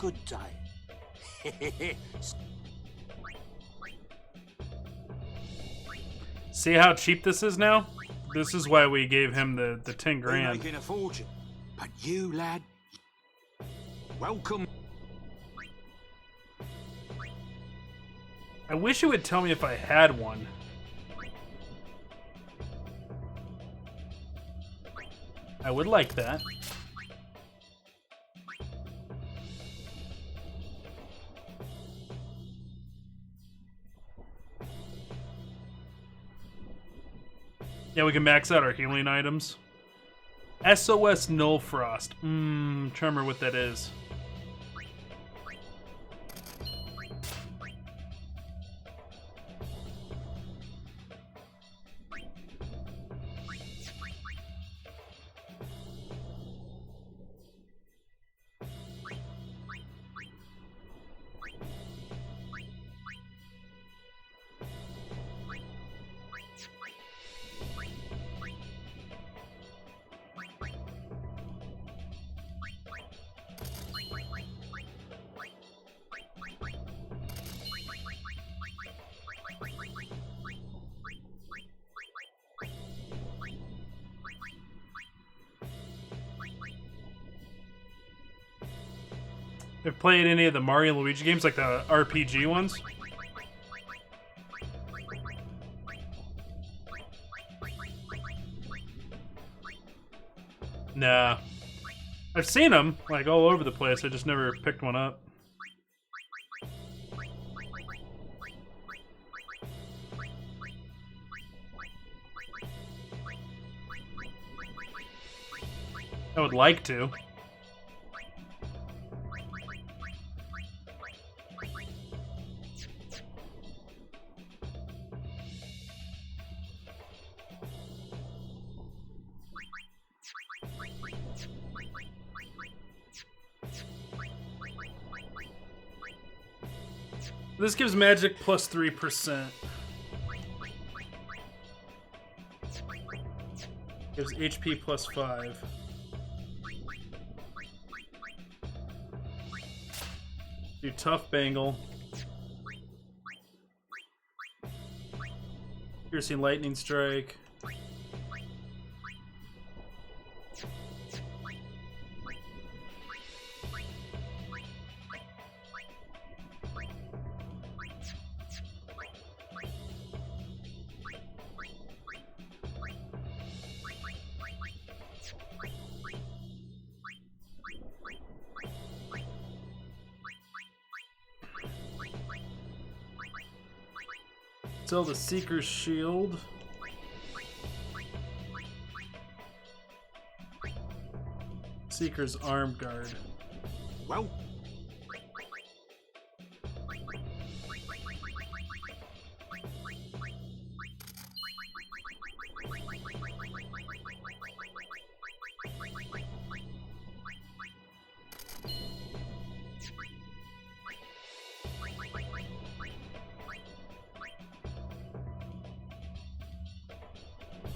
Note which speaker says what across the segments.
Speaker 1: good day.
Speaker 2: See how cheap this is now? This is why we gave him the 10
Speaker 1: You're
Speaker 2: grand.
Speaker 1: making a fortune. But you, lad, welcome.
Speaker 2: I wish it would tell me if I had one. I would like that. Yeah, we can max out our healing items. SOS Null Frost. Trying to remember what that is. Have played any of the Mario and Luigi games, like the RPG ones? Nah. I've seen them, like, all over the place. I just never picked one up. I would like to. This gives magic plus 3%. Gives HP plus 5. Do tough bangle. Piercing lightning strike. Sell the Seeker's Shield. Seeker's Arm Guard.
Speaker 1: Well,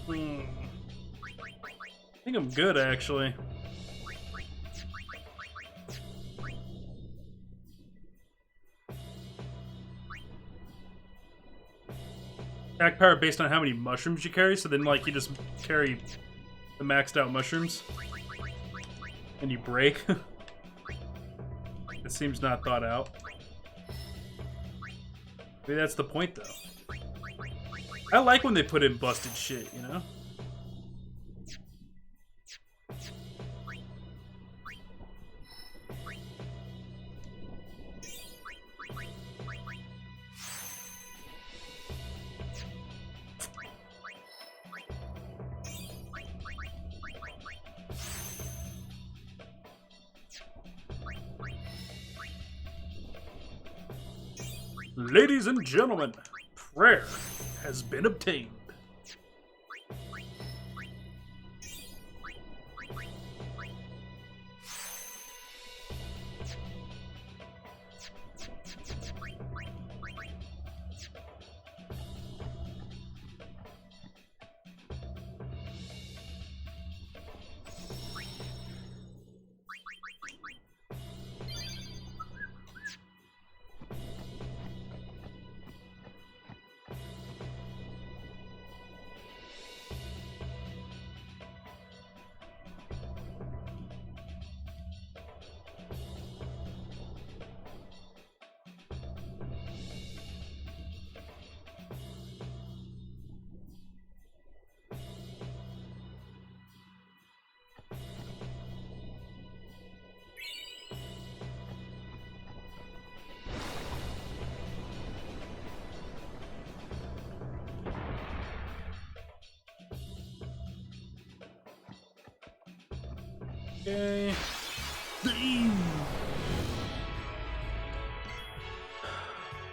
Speaker 2: I think I'm good, actually. Attack power based on how many mushrooms you carry, so then, like, you just carry the maxed out mushrooms. And you break. It seems not thought out. Maybe that's the point, though. I like when they put in busted shit, you know? Ladies and gentlemen, prayer has been obtained. Okay.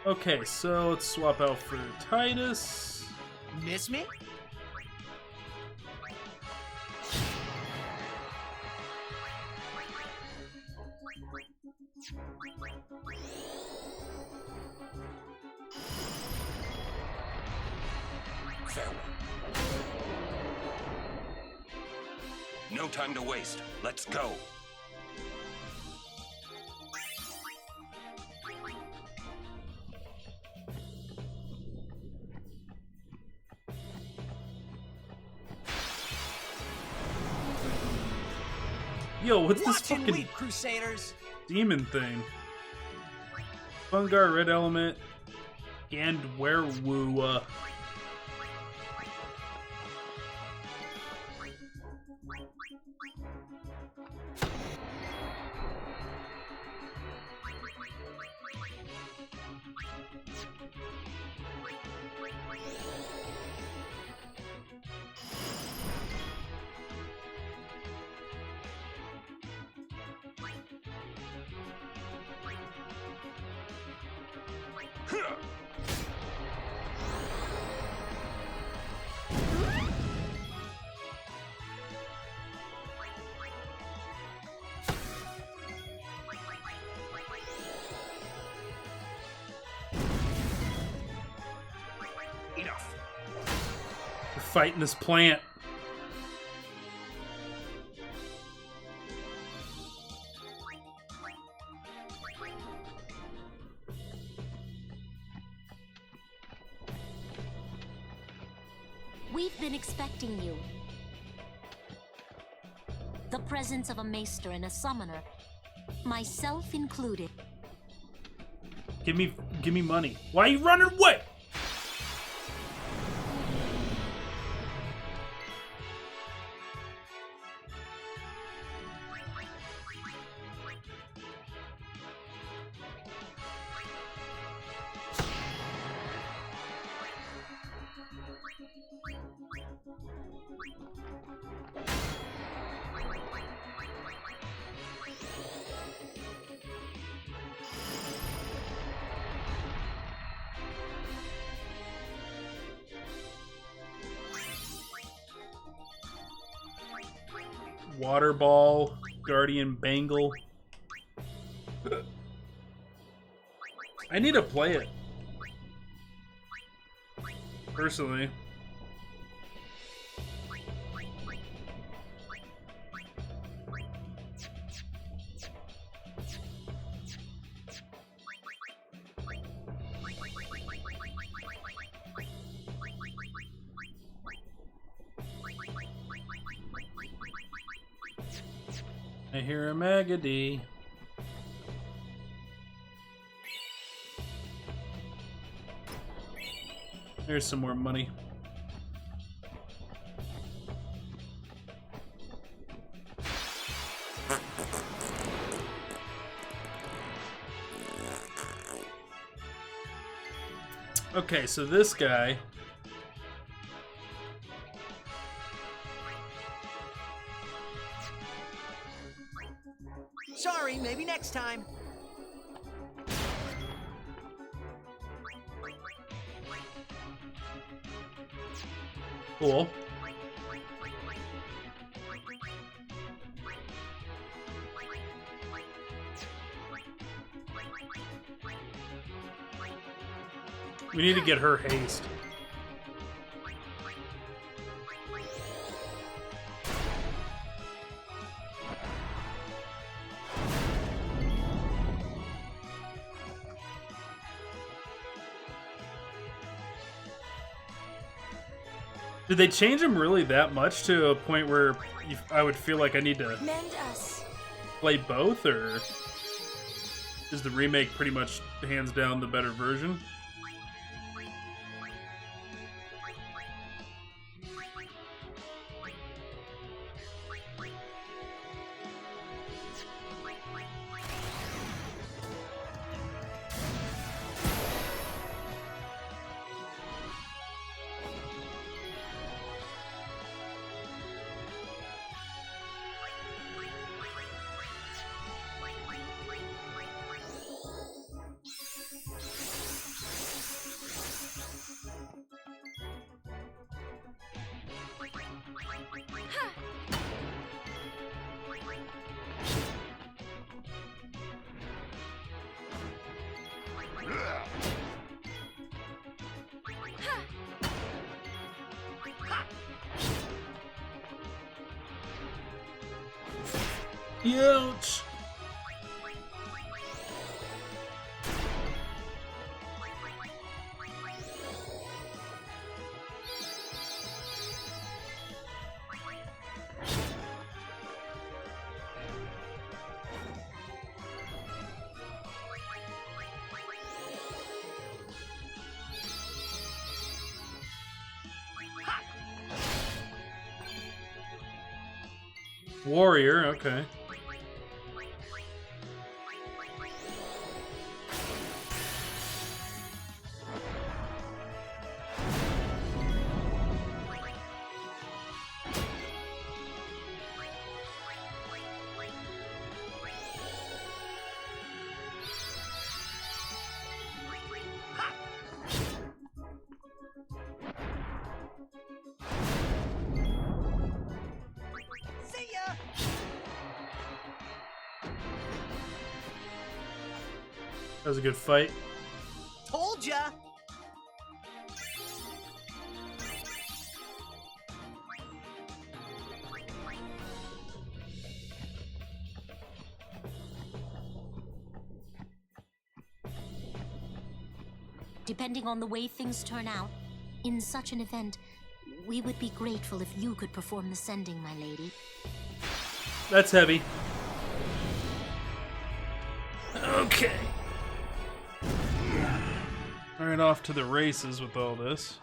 Speaker 2: Okay, so let's swap out for Titus.
Speaker 3: Miss me?
Speaker 4: Farewell. No time to waste. Let's go.
Speaker 2: Yo, what's this
Speaker 3: Watch and
Speaker 2: fucking
Speaker 3: weep, Crusaders.
Speaker 2: demon thing? Fungar, Red Element, and Werewoo.
Speaker 4: Enough.
Speaker 2: We're fighting this plant.
Speaker 5: We've been expecting you. The presence of a maester and a summoner, myself included.
Speaker 2: Give me money. Why are you running away? Water Ball, Guardian Bangle. I need to play it. Personally. I hear a Magady. There's some more money. Okay, so this guy.
Speaker 3: Sorry, maybe next time.
Speaker 2: Cool. We need to get her haste. Did they change him really that much to a point where I would feel like I need to
Speaker 5: Mend us.
Speaker 2: play both, or is the remake pretty much hands down the better version? Ouch! Warrior, okay.
Speaker 3: See ya!
Speaker 2: That was a good fight.
Speaker 3: Told ya!
Speaker 5: Depending on the way things turn out, in such an event, we would be grateful if you could perform the sending, my lady.
Speaker 2: That's heavy. Okay. Alright, off to the races with all this.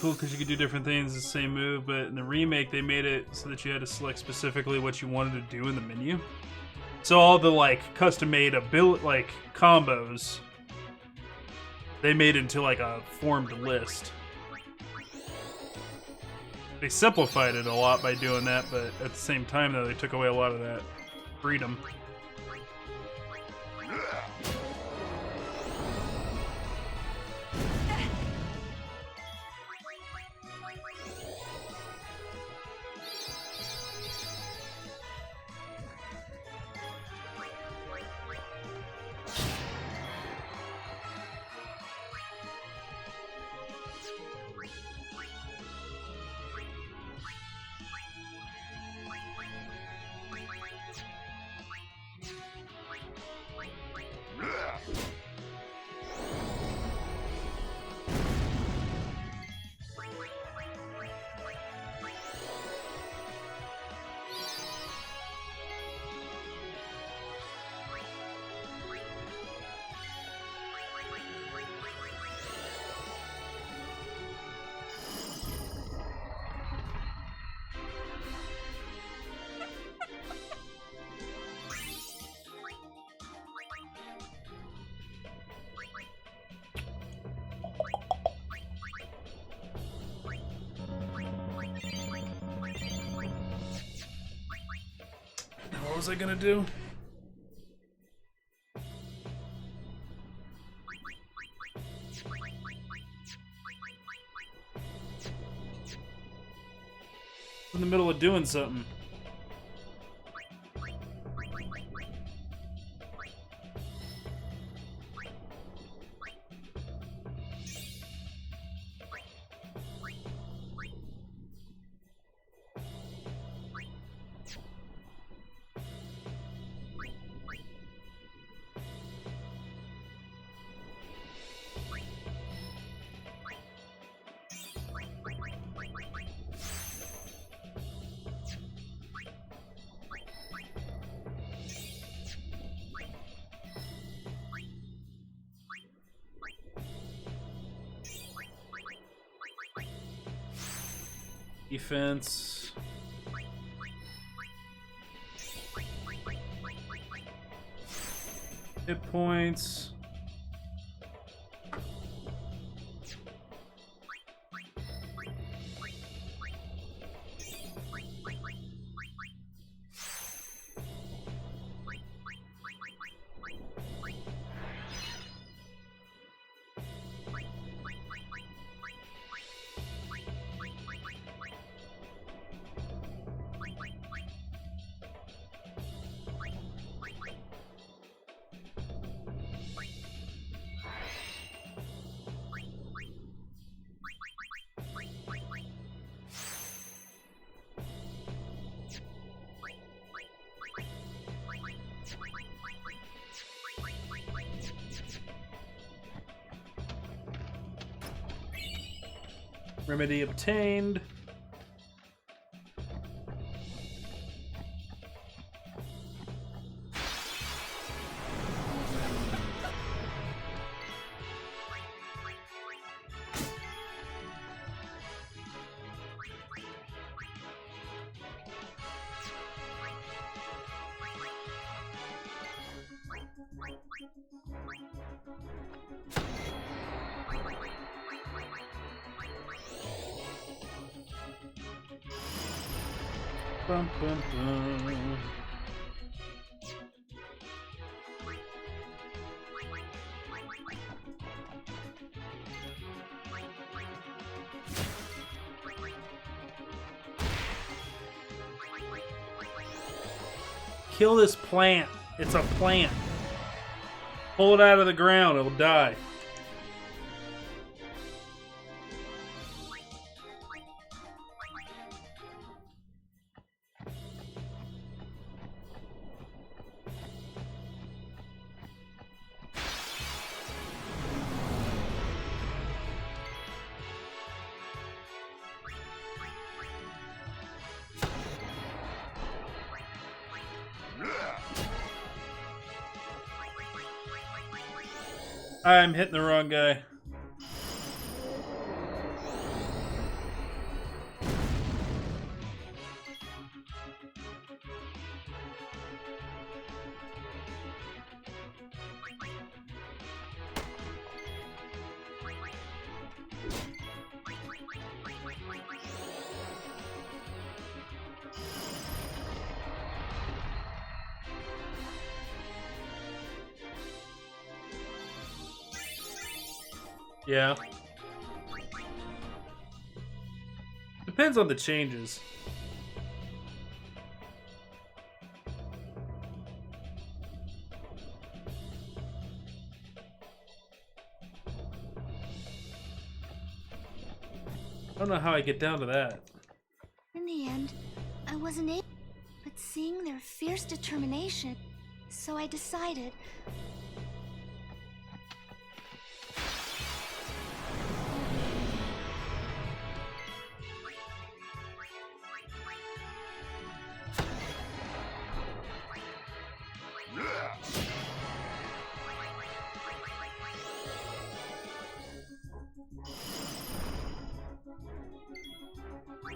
Speaker 2: Cool, because you could do different things, the same move, but in the remake they made it so that you had to select specifically what you wanted to do in the menu. So all the like custom-made like combos, they made into like a formed list. They simplified it a lot by doing that, but at the same time though, they took away a lot of that freedom. What was I gonna do? In the middle of doing something. Defense. Hit points. Remedy obtained. Bum, bum, bum. Kill this plant. It's a plant. Pull it out of the ground. It'll die. I'm hitting the wrong guy. Yeah. Depends on the changes. I don't know how I get down to that.
Speaker 6: In the end, I wasn't able, but seeing their fierce determination, so I decided.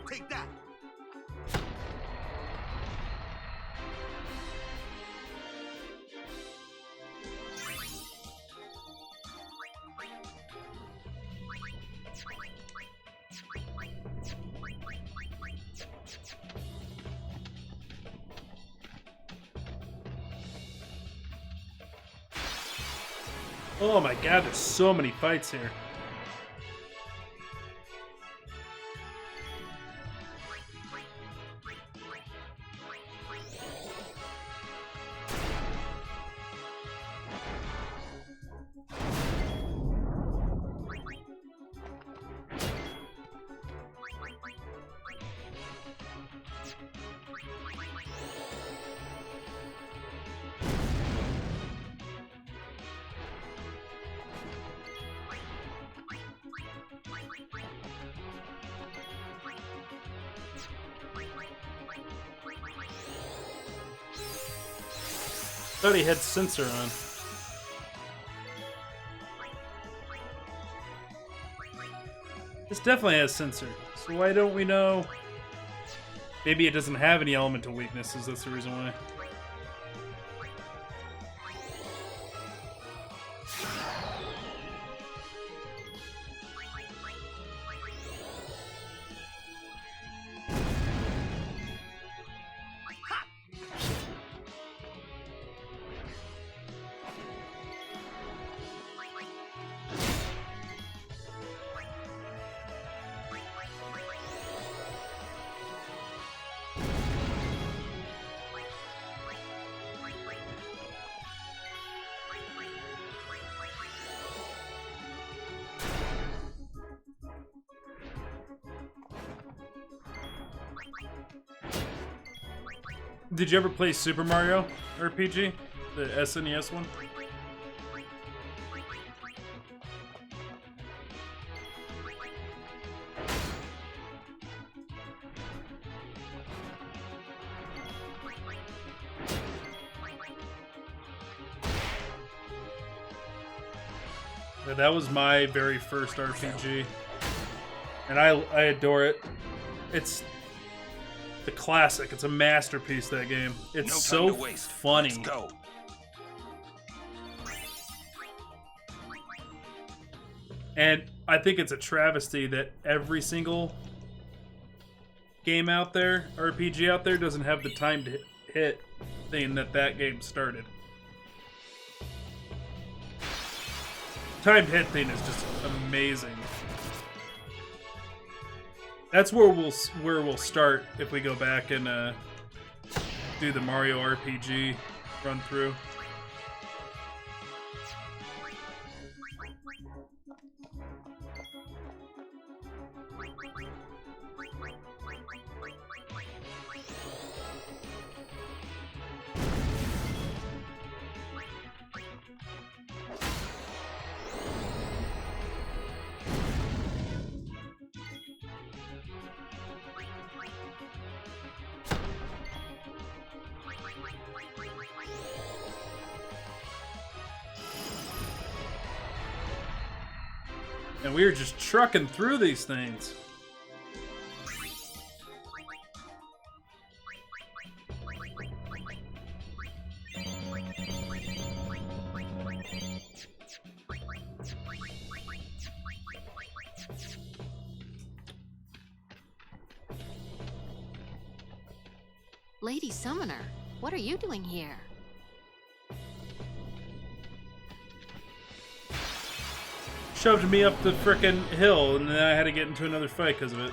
Speaker 1: Take that.
Speaker 2: Oh my god, there's so many fights here. Thought he had sensor on. This definitely has sensor. So why don't we know? Maybe it doesn't have any elemental weaknesses. That's the reason why. Did you ever play Super Mario RPG? The SNES one? Yeah, that was my very first RPG, and I adore it. It's the classic. It's a masterpiece. That game. It's
Speaker 4: No time
Speaker 2: so
Speaker 4: to waste.
Speaker 2: funny.
Speaker 4: Let's go.
Speaker 2: And I think it's a travesty that every single game out there, RPG out there, doesn't have the time to hit thing that game started. Timed hit thing is just amazing. That's where we'll start if we go back and do the Mario RPG run through. And we were just trucking through these things.
Speaker 7: Lady Summoner, what are you doing here?
Speaker 2: Shoved me up the frickin' hill, and then I had to get into another fight because of it.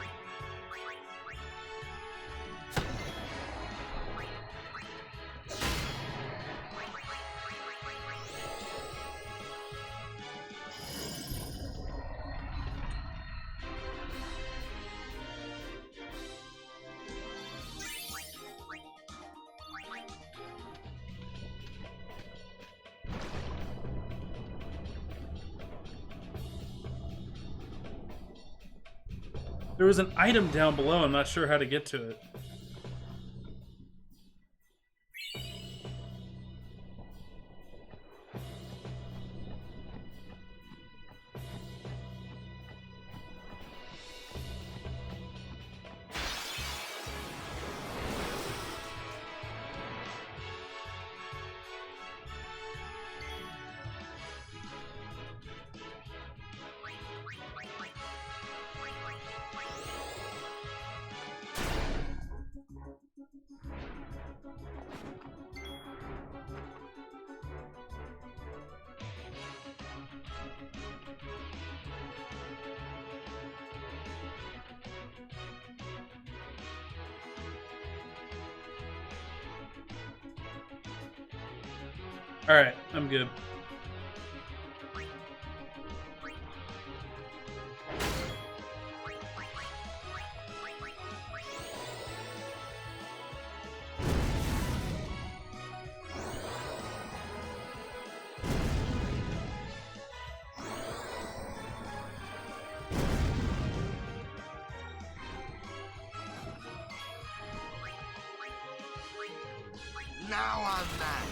Speaker 2: There was an item down below. I'm not sure how to get to it. Alright, I'm good.
Speaker 3: Now I'm mad.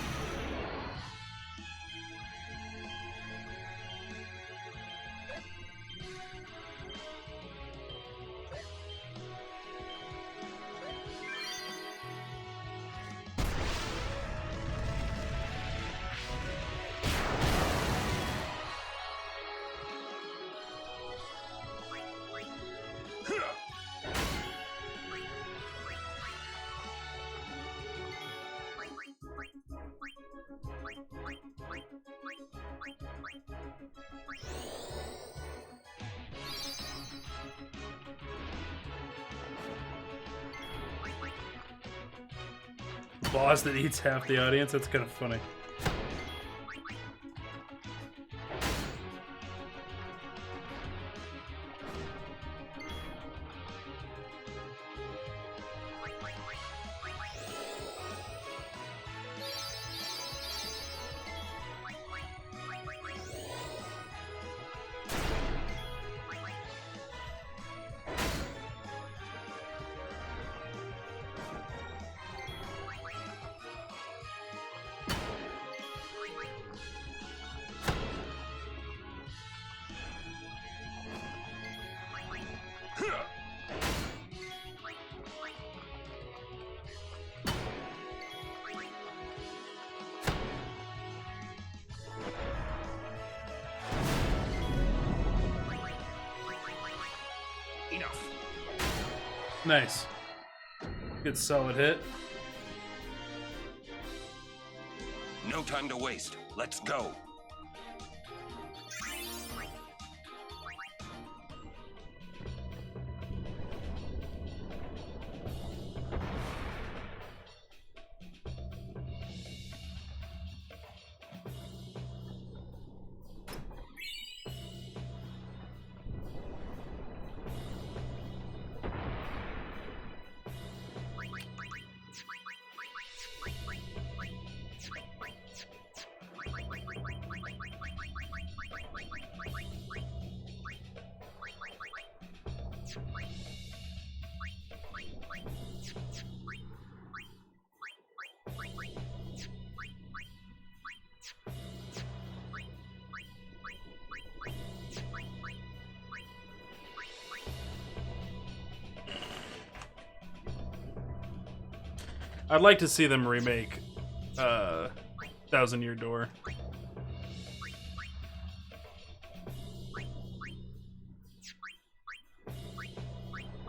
Speaker 2: Boss that eats half the audience. That's kind of funny. Nice. Good solid hit.
Speaker 4: No time to waste. Let's go.
Speaker 2: I'd like to see them remake Thousand Year Door.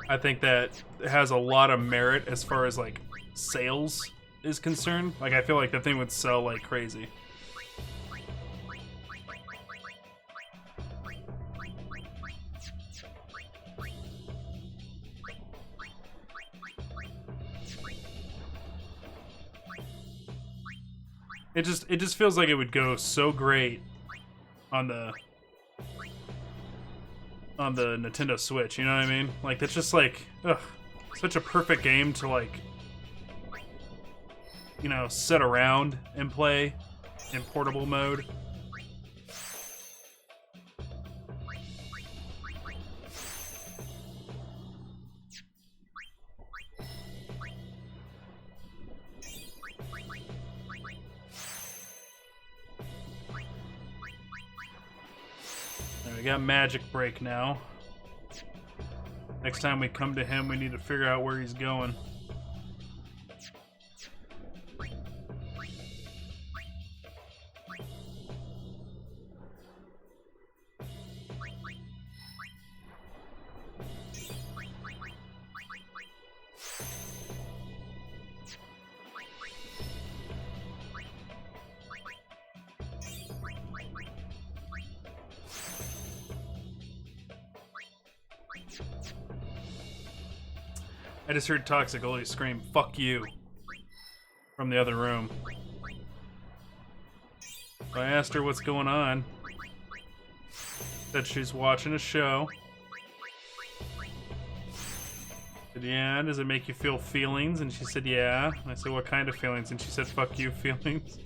Speaker 2: I think that has a lot of merit as far as like sales is concerned. Like I feel like the thing would sell like crazy. It just feels like it would go so great on the Nintendo Switch, you know what I mean? Like that's just like such a perfect game to like, you know, sit around and play in portable mode. We got Magic Break now. Next time we come to him, we need to figure out where he's going. I just heard Toxic Oli scream, "Fuck you," from the other room. I asked her what's going on. Said she's watching a show. I said, yeah, does it make you feel feelings? And she said, yeah. And I said, what kind of feelings? And she said, fuck you feelings.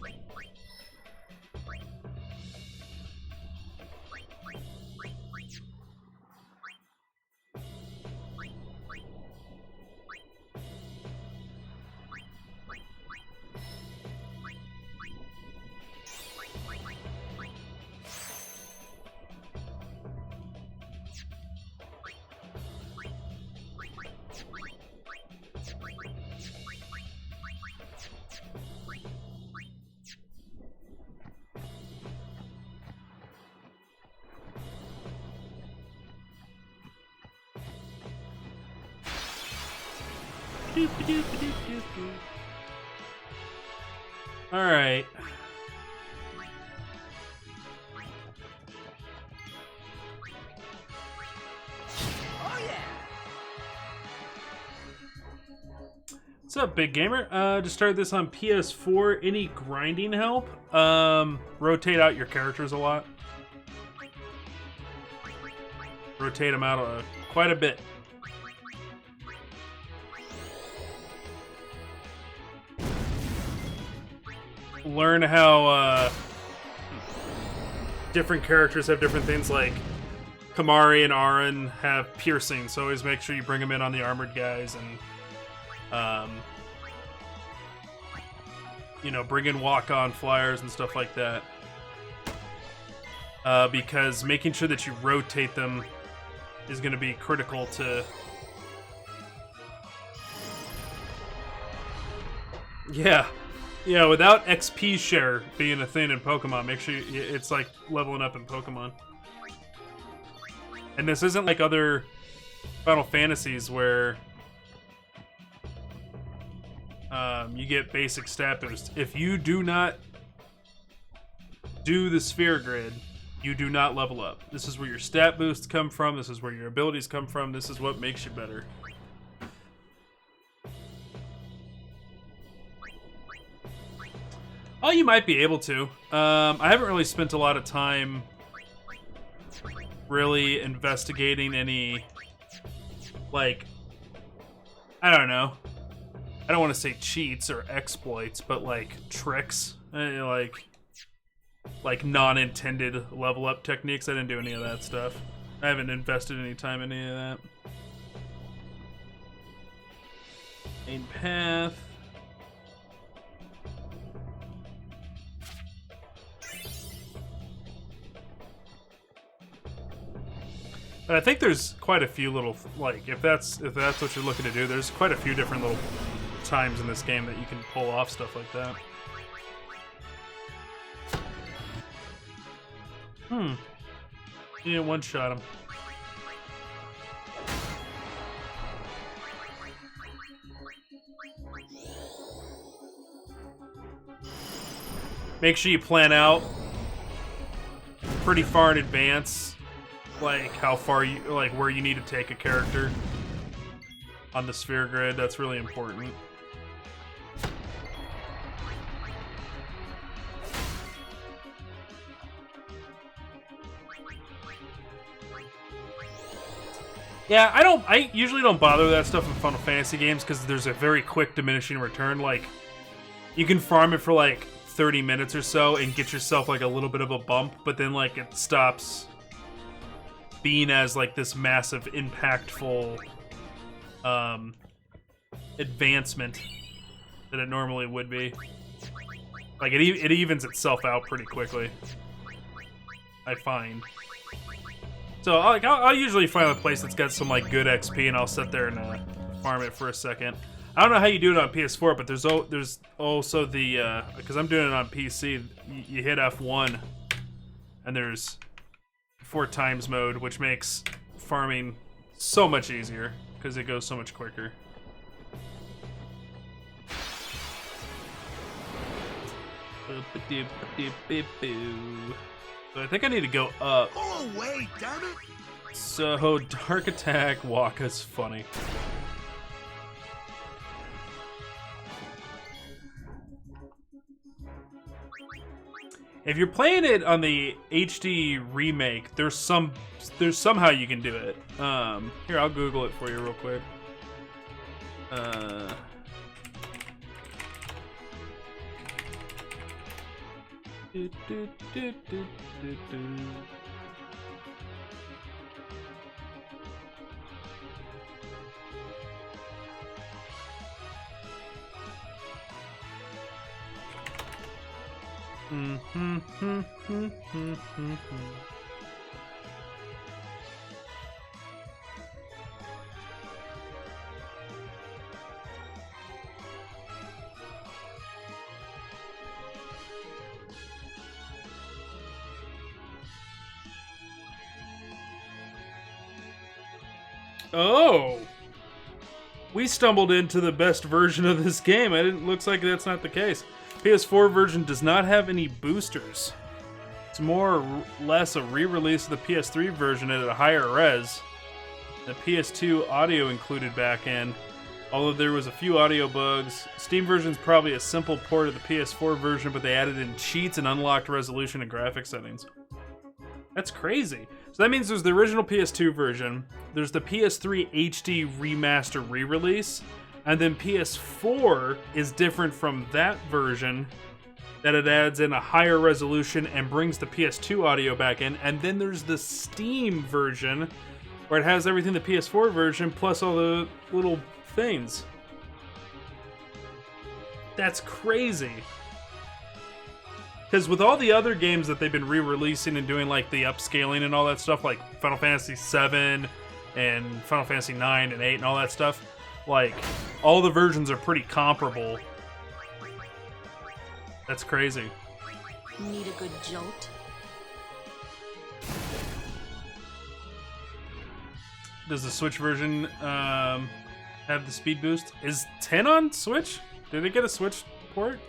Speaker 2: All right.
Speaker 3: Oh yeah.
Speaker 2: What's up, Big Gamer? Just started this on PS4. Any grinding help? Rotate out your characters a lot. Rotate them out quite a bit. Learn how different characters have different things, like Kamari and Aaron have piercing, so always make sure you bring them in on the armored guys, and you know, bring in walk-on flyers and stuff like that, because making sure that you rotate them is going to be critical to Yeah, without XP share being a thing in Pokemon, make sure it's like leveling up in Pokemon. And this isn't like other Final Fantasies where you get basic stat boost. If you do not do the sphere grid, you do not level up. This is where your stat boosts come from. This is where your abilities come from. This is what makes you better. Oh, you might be able to. I haven't really spent a lot of time really investigating any, like, I don't know. I don't want to say cheats or exploits, but like tricks, like non-intended level up techniques. I didn't do any of that stuff. I haven't invested any time in any of that. Main path. But I think there's quite a few little, like, if that's what you're looking to do, there's quite a few different little times in this game that you can pull off stuff like that. You didn't one-shot him. Make sure you plan out pretty far in advance, like how far you, like where you need to take a character on the sphere grid. That's really important. Yeah, I usually don't bother with that stuff in Final Fantasy games because there's a very quick diminishing return. Like, you can farm it for like 30 minutes or so and get yourself like a little bit of a bump, but then like it stops being as like this massive impactful advancement that it normally would be. Like it evens itself out pretty quickly, I find. So I'll usually find a place that's got some like good XP and I'll sit there and farm it for a second. I don't know how you do it on PS4, but there's also the because I'm doing it on PC. You hit F1 and there's 4x mode, which makes farming so much easier because it goes so much quicker. So I think I need to go up.
Speaker 1: Pull away, damn it!
Speaker 2: So Dark Attack Wakka's funny. If you're playing it on the HD remake, there's somehow you can do it. Here, I'll Google it for you real quick. Oh, we stumbled into the best version of this game. Looks like that's not the case. PS4 version does not have any boosters. It's more or less a re-release of the PS3 version at a higher res. The PS2 audio included back in, although there was a few audio bugs. Steam version's probably a simple port of the PS4 version, but they added in cheats and unlocked resolution and graphic settings. That's crazy. So that means there's the original PS2 version, there's the PS3 HD remaster re-release, and then PS4 is different from that version, that it adds in a higher resolution and brings the PS2 audio back in, and then there's the Steam version, where it has everything the PS4 version, plus all the little things. That's crazy. Because with all the other games that they've been re-releasing and doing like the upscaling and all that stuff, like Final Fantasy VII and Final Fantasy IX and 8 and all that stuff, like all the versions are pretty comparable. That's crazy.
Speaker 5: Need a good jolt?
Speaker 2: Does the Switch version have the speed boost? Is 10 on Switch? Did it get a Switch port?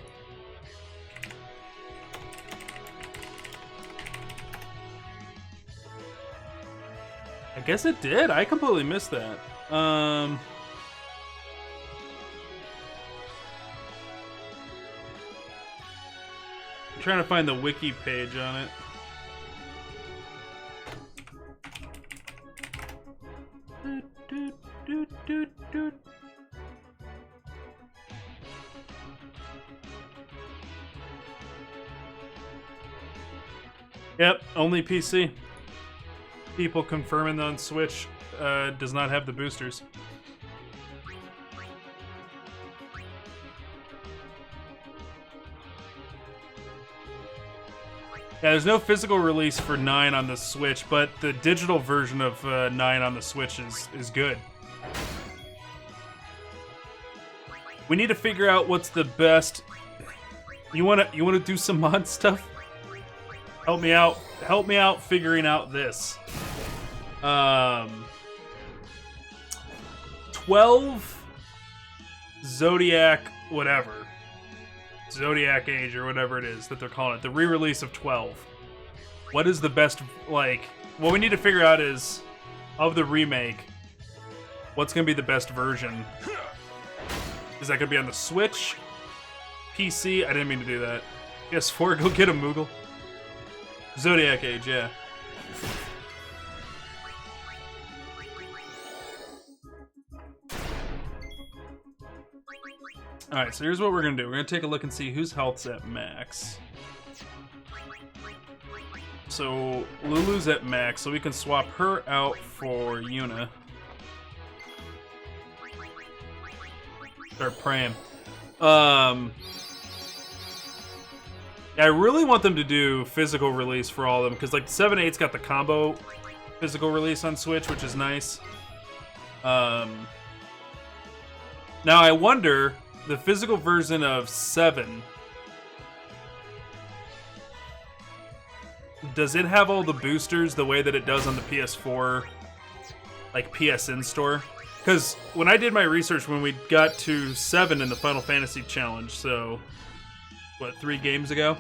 Speaker 2: I guess it did. I completely missed that. I'm trying to find the wiki page on it. Yep, only PC. People confirming on Switch does not have the boosters. Yeah, there's no physical release for 9 on the Switch, but the digital version of 9 on the Switch is good. We need to figure out what's the best. You wanna do some mod stuff? Help me out. Help me out figuring out this. 12 Zodiac whatever. Zodiac Age or whatever it is that they're calling it. The re-release of 12. What is the best, like, what we need to figure out is, of the remake, what's going to be the best version? Is that going to be on the Switch? PC? I didn't mean to do that. PS4, go get a Moogle. Zodiac Age, yeah. Alright, so here's what we're gonna do. We're gonna take a look and see whose health's at max. So, Lulu's at max, so we can swap her out for Yuna. Start praying. Yeah, I really want them to do physical release for all of them, because like 7-8's got the combo physical release on Switch, which is nice. Now I wonder, the physical version of 7, does it have all the boosters the way that it does on the PS4, like PSN store? Because when I did my research when we got to 7 in the Final Fantasy Challenge, so what, 3 games ago?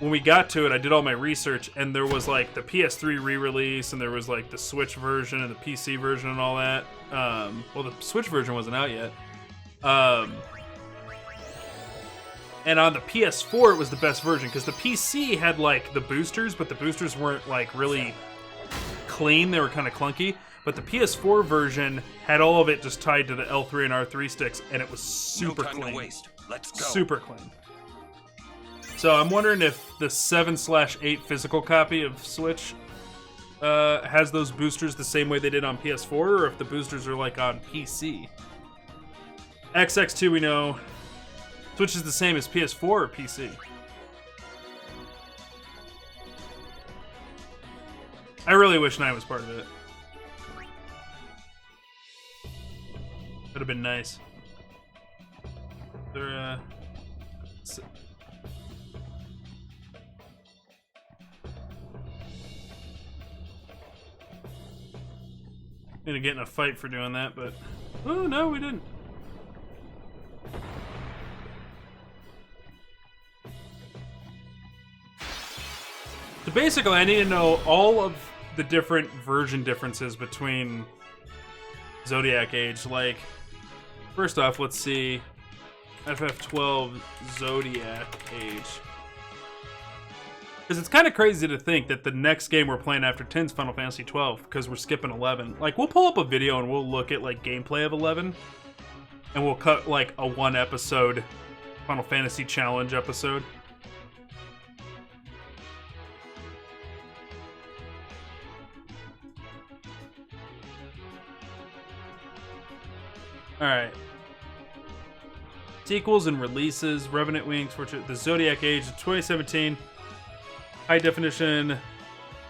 Speaker 2: When we got to it, I did all my research, and there was like the PS3 re-release, and there was like the Switch version and the PC version and all that. Well, the Switch version wasn't out yet. And on the PS4, it was the best version, because the PC had like the boosters, but the boosters weren't like really clean. They were kind of clunky. But the PS4 version had all of it just tied to the L3 and R3 sticks, and it was super
Speaker 4: no time
Speaker 2: clean.
Speaker 4: To waste. Let's go.
Speaker 2: Super clean. So I'm wondering if the 7/8 physical copy of Switch has those boosters the same way they did on PS4, or if the boosters are like on PC. XX2 we know. Switch is the same as PS4 or PC. I really wish 9 was part of it. Would have been nice. They're, gonna get in a fight for doing that, but oh no, we didn't. So basically, I need to know all of the different version differences between Zodiac Age. Like, first off, let's see FF12 Zodiac Age. Because it's kind of crazy to think that the next game we're playing after 10 is Final Fantasy 12, because we're skipping 11. Like, we'll pull up a video and we'll look at, like, gameplay of 11, and we'll cut, like, a 1-episode Final Fantasy Challenge episode. Alright. Sequels and releases. Revenant Wings, the Zodiac Age of 2017. High definition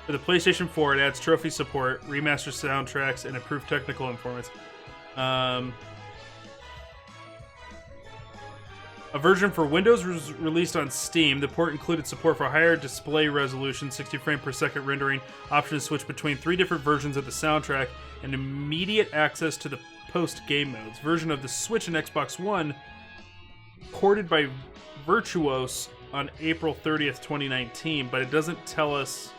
Speaker 2: for the PlayStation 4. It adds trophy support, remastered soundtracks, and improved technical performance. A version for Windows was released on Steam. The port included support for higher display resolution, 60 frame per second rendering, option to switch between 3 different versions of the soundtrack, and immediate access to the post-game modes. Version of the Switch and Xbox One ported by Virtuos on April 30th, 2019, but it doesn't tell us.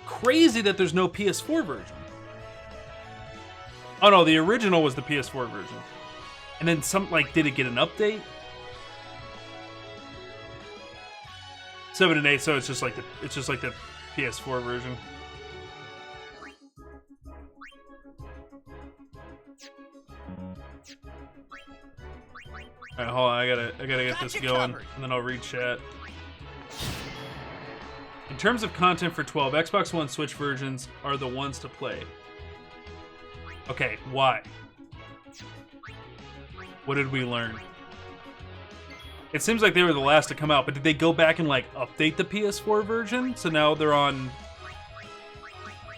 Speaker 2: Crazy that there's no PS4 version. Oh no, the original was the PS4 version. And then did it get an update? 7 and 8, so it's just like the PS4 version. Alright, hold on, I gotta get this going, and then I'll read chat. In terms of content for 12, Xbox One Switch versions are the ones to play. Okay, why? What did we learn? It seems like they were the last to come out, but did they go back and update the PS4 version? So now they're on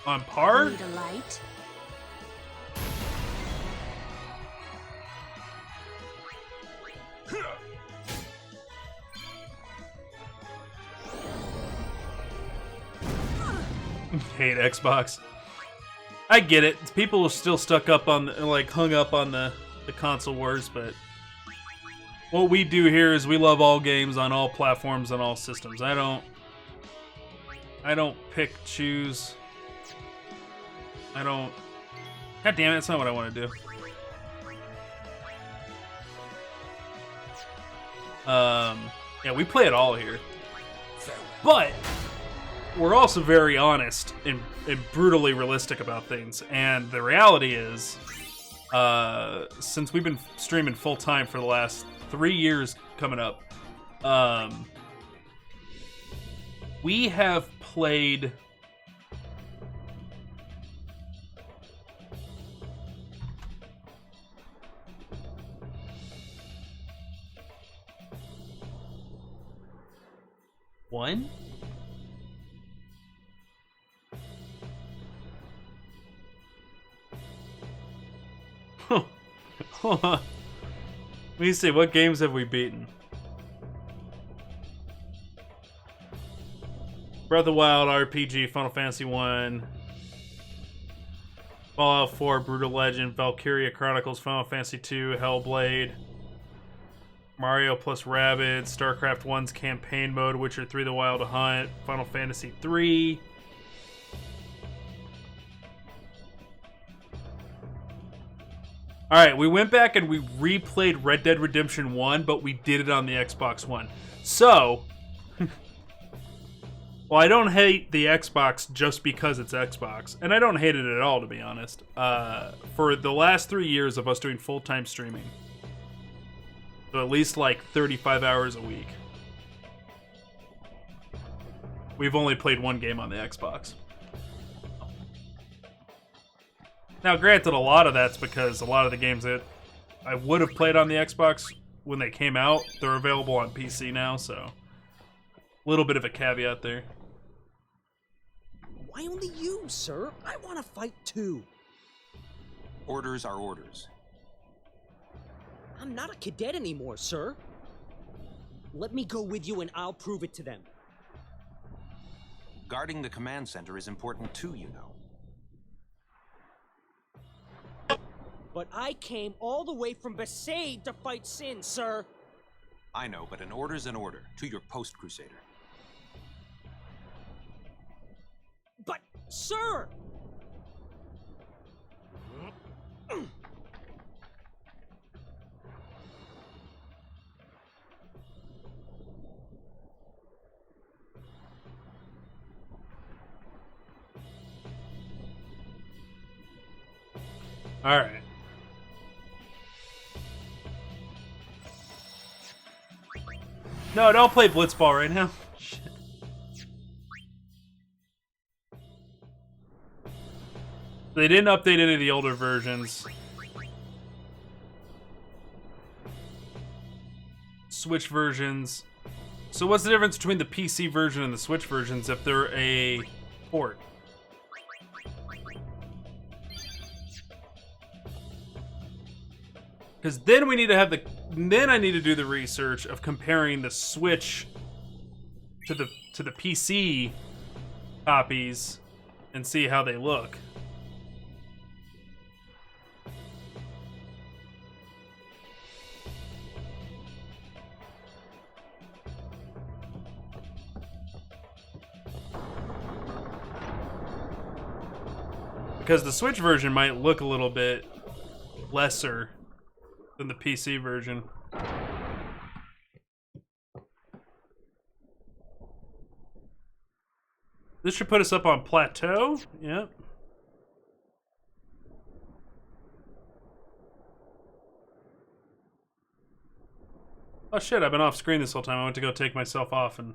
Speaker 2: par?
Speaker 5: Need a light?
Speaker 2: Hate Xbox. I get it. People are still stuck up on hung up on the console wars, but what we do here is we love all games on all platforms and all systems. I don't pick, choose. God damn it, that's not what I want to do. Yeah, we play it all here. But we're also very honest and brutally realistic about things. And the reality is, since we've been streaming full time for the last 3 years coming up, we have played one? Hold on. Let me see, what games have we beaten? Breath of the Wild, RPG, Final Fantasy 1, Fallout 4, Brutal Legend, Valkyria Chronicles, Final Fantasy 2, Hellblade, Mario plus Rabbids, StarCraft 1's campaign mode, Witcher 3 The Wild Hunt, Final Fantasy 3. Alright, we went back and we replayed Red Dead Redemption 1, but we did it on the Xbox One. So, well, I don't hate the Xbox just because it's Xbox. And I don't hate it at all, to be honest. For the last 3 years of us doing full-time streaming, so at least 35 hours a week, we've only played one game on the Xbox. Now, granted, a lot of that's because a lot of the games that I would have played on the Xbox when they came out, they're available on PC now, so a little bit of a caveat there.
Speaker 3: Why only you, sir? I want to fight too.
Speaker 4: Orders are orders.
Speaker 3: I'm not a cadet anymore, sir. Let me go with you and I'll prove it to them.
Speaker 4: Guarding the command center is important too, you know.
Speaker 3: But I came all the way from Besaid to fight Sin, sir.
Speaker 4: I know, but an order's an order. To your post, Crusader.
Speaker 3: But, sir!
Speaker 2: All right. No, don't play Blitzball right now. Shit. They didn't update any of the older versions. Switch versions. So what's the difference between the PC version and the Switch versions if they're a port? Because then we need to have then I need to do the research of comparing the Switch to the PC copies and see how they look. Because the Switch version might look a little bit lesser than the PC version. This should put us up on plateau. Yep. Oh shit, I've been off screen this whole time. I went to go take myself off and...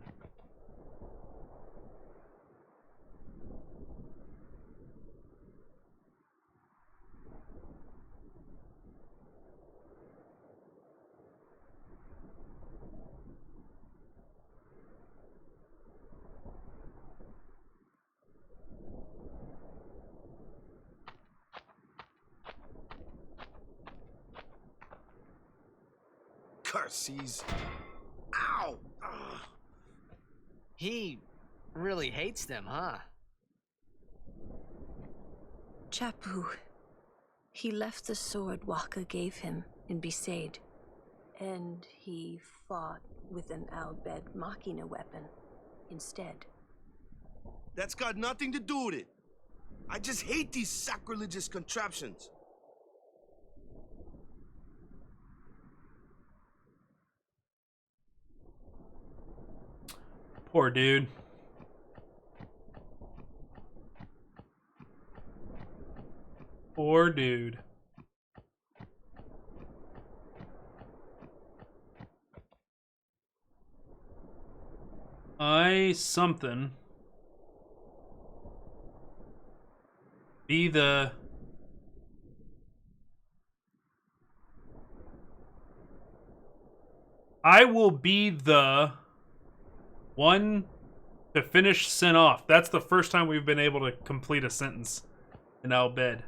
Speaker 8: Curses. Ow! Ugh.
Speaker 9: He really hates them, huh?
Speaker 10: Chapu. He left the sword Waka gave him in Besaid, and he fought with an Al Bhed Machina weapon instead.
Speaker 8: That's got nothing to do with it. I just hate these sacrilegious contraptions.
Speaker 2: Poor dude. Poor dude. Something. Be the... I will be the one to finish Sin off. That's the first time we've been able to complete a sentence in Al Bhed.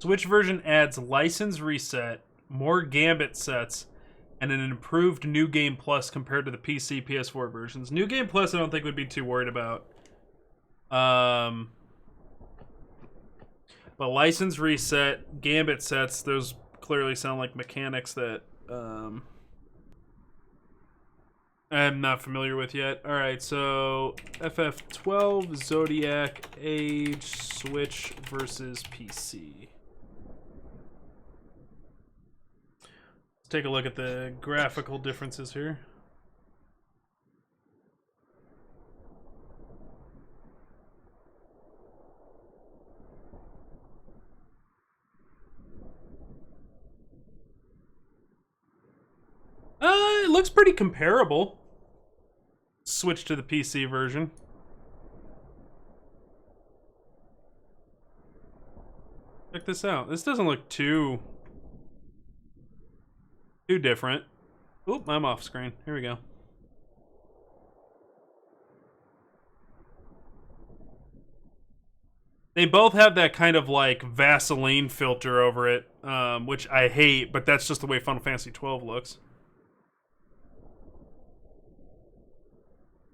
Speaker 2: Switch version adds license reset, more Gambit sets, and an improved New Game Plus compared to the PC, PS4 versions. New Game Plus I don't think we'd be too worried about. But license reset, Gambit sets, those clearly sound like mechanics that I'm not familiar with yet. Alright, so FF12, Zodiac, Age, Switch versus PC. Take a look at the graphical differences here. It looks pretty comparable. Switch to the PC version. Check this out. This doesn't look too different. Oop, I'm off screen. Here we go. They both have that kind of like Vaseline filter over it, which I hate, but that's just the way Final Fantasy XII looks.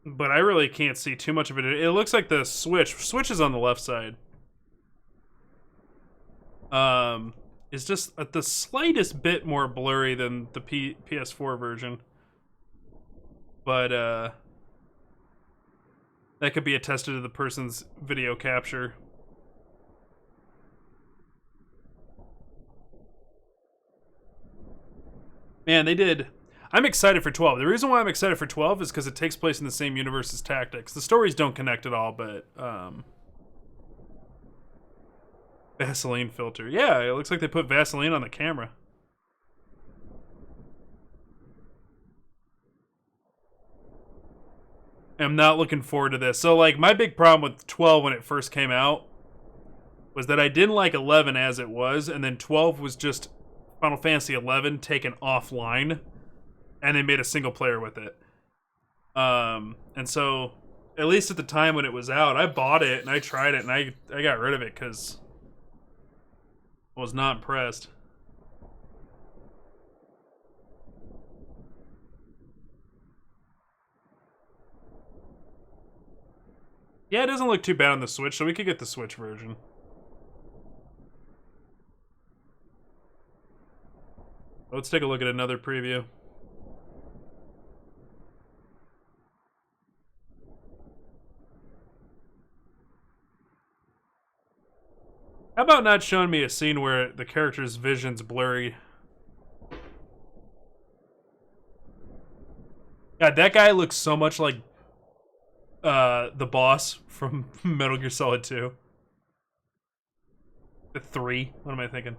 Speaker 2: But I really can't see too much of it. It looks like the Switch is on the left side. Is just the slightest bit more blurry than the PS4 version. But, that could be attested to the person's video capture. Man, they did... I'm excited for 12. The reason why I'm excited for 12 is because it takes place in the same universe as Tactics. The stories don't connect at all, but, Vaseline filter. Yeah, it looks like they put Vaseline on the camera. I'm not looking forward to this. So, like, my big problem with 12 when it first came out was that I didn't like 11 as it was, and then 12 was just Final Fantasy 11 taken offline, and they made a single player with it. And so, at least at the time when it was out, I bought it, and I tried it, and I got rid of it, because I was not impressed. Yeah, it doesn't look too bad on the Switch, so we could get the Switch version. Let's take a look at another preview. How about not showing me a scene where the character's vision's blurry? God, that guy looks so much like the boss from Metal Gear Solid 2. The 3. What am I thinking?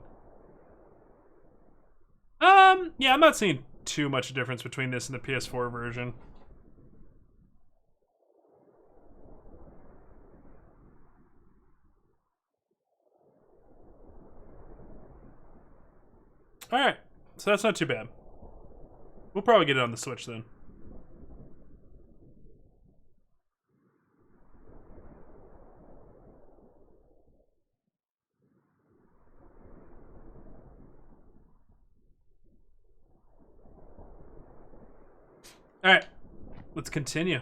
Speaker 2: Yeah, I'm not seeing too much difference between this and the PS4 version. Alright, so that's not too bad. We'll probably get it on the Switch then. Alright, let's continue.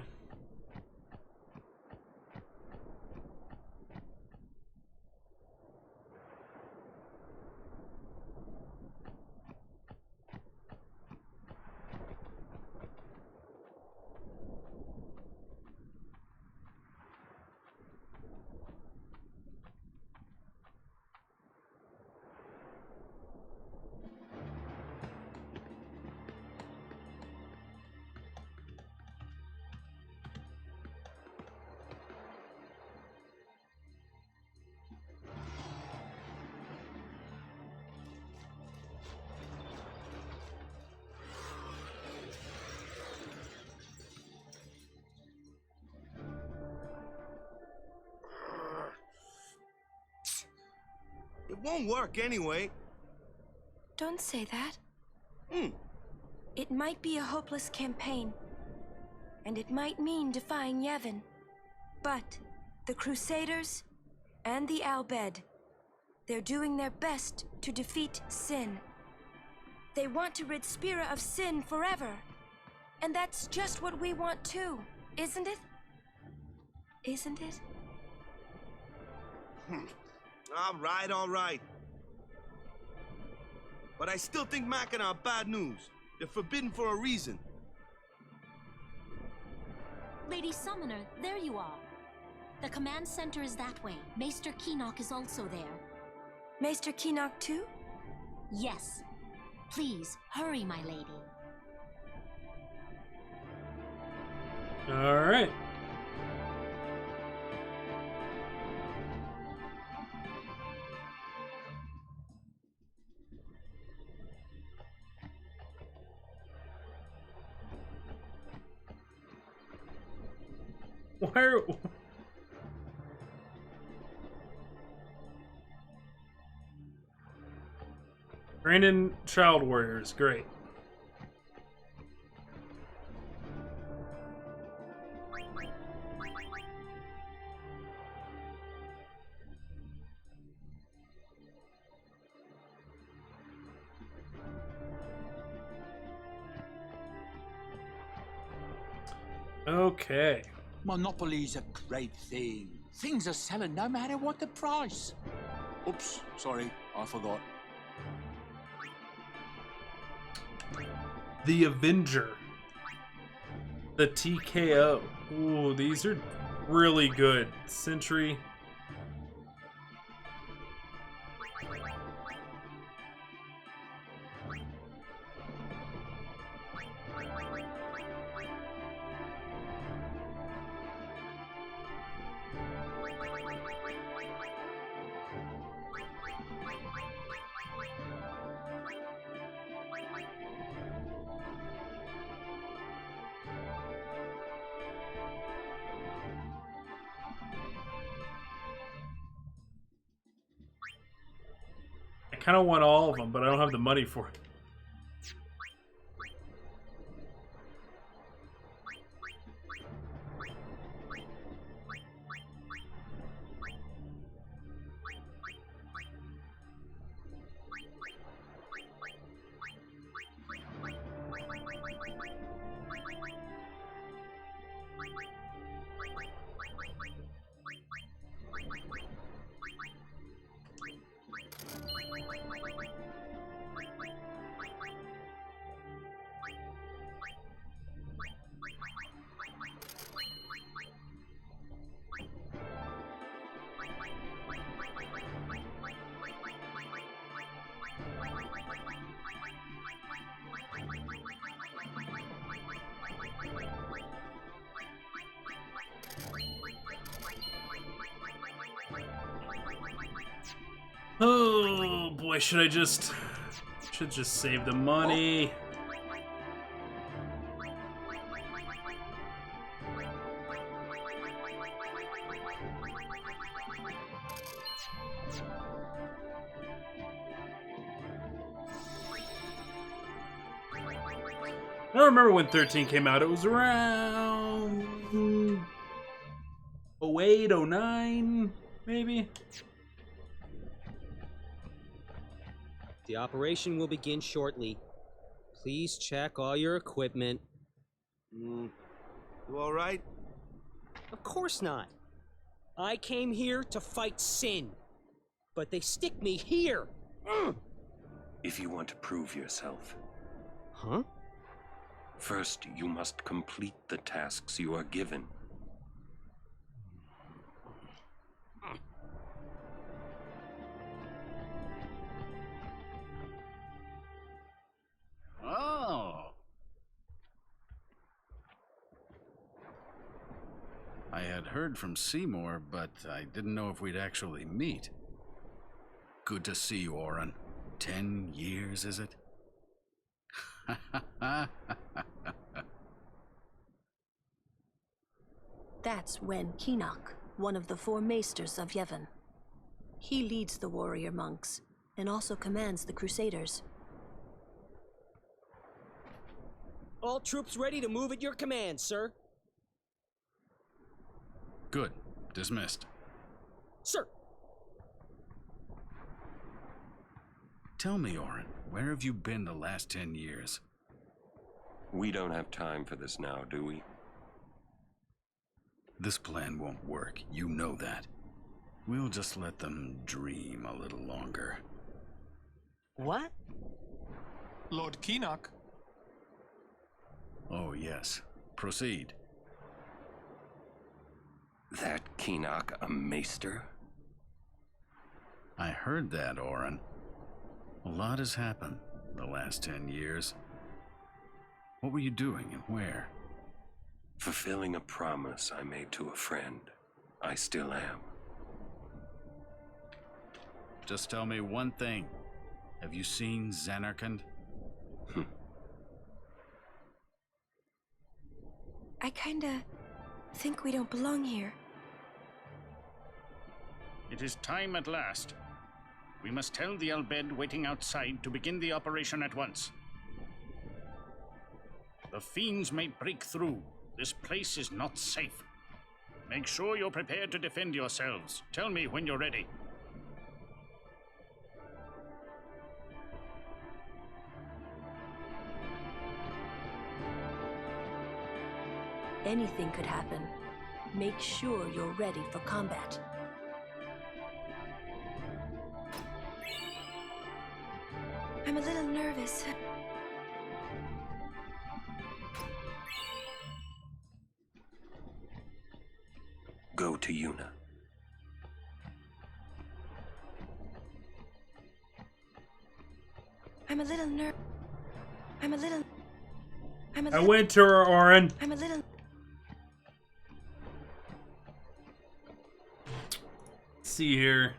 Speaker 8: It won't work anyway.
Speaker 6: Don't say that.
Speaker 8: Hmm.
Speaker 6: It might be a hopeless campaign, and it might mean defying Yevon. But the Crusaders and the Al Bhed, they're doing their best to defeat Sin. They want to rid Spira of Sin forever. And that's just what we want too, isn't it? Isn't it?
Speaker 8: All right. But I still think Machina are bad news. They're forbidden for a reason.
Speaker 5: Lady Summoner, there you are. The command center is that way. Maester Keenock is also there.
Speaker 6: Maester Keenock too?
Speaker 5: Yes. Please, hurry, my lady.
Speaker 2: Alright. Why are... Brandon Child Warriors, great. Okay.
Speaker 1: Monopoly's a great thing. Things are selling no matter what the price. Oops, sorry, I forgot.
Speaker 2: The Avenger. The TKO. Ooh, these are really good. Sentry. I kind of want all of them, but I don't have the money for it. Oh boy, should just save the money. I don't remember when 13 came out. It was around 08, 09, maybe.
Speaker 3: The operation will begin shortly. Please check all your equipment.
Speaker 8: You alright?
Speaker 3: Of course not. I came here to fight sin. But they stick me here.
Speaker 4: If you want to prove yourself,
Speaker 3: Huh?
Speaker 4: first you must complete the tasks you are given.
Speaker 11: Oh. I had heard from Seymour, but I didn't know if we'd actually meet. Good to see you, Oren. 10 years, is it?
Speaker 10: That's Wen Keenock, one of the four maesters of Yevon. He leads the warrior monks and also commands the Crusaders.
Speaker 3: All troops ready to move at your command, sir.
Speaker 11: Good. Dismissed.
Speaker 3: Sir.
Speaker 11: Tell me, Oren, where have you been the last 10 years?
Speaker 4: We don't have time for this now, do we?
Speaker 11: This plan won't work. You know that. We'll just let them dream a little longer.
Speaker 9: What?
Speaker 12: Lord Keenock.
Speaker 11: Oh, yes. Proceed.
Speaker 4: That Keenock a maester?
Speaker 11: I heard that, Oren. A lot has happened the last 10 years. What were you doing and where?
Speaker 4: Fulfilling a promise I made to a friend. I still am.
Speaker 11: Just tell me one thing. Have you seen Zanarkand?
Speaker 6: I kinda think we don't belong here.
Speaker 11: It is time at last. We must tell the Al Bhed waiting outside to begin the operation at once. The fiends may break through. This place is not safe. Make sure you're prepared to defend yourselves. Tell me when you're ready.
Speaker 10: Anything could happen. Make sure you're ready for combat.
Speaker 6: I'm a little nervous.
Speaker 4: Go to Yuna.
Speaker 6: I'm a little
Speaker 2: I went to her, Oren.
Speaker 6: I'm a little.
Speaker 2: Let's see here.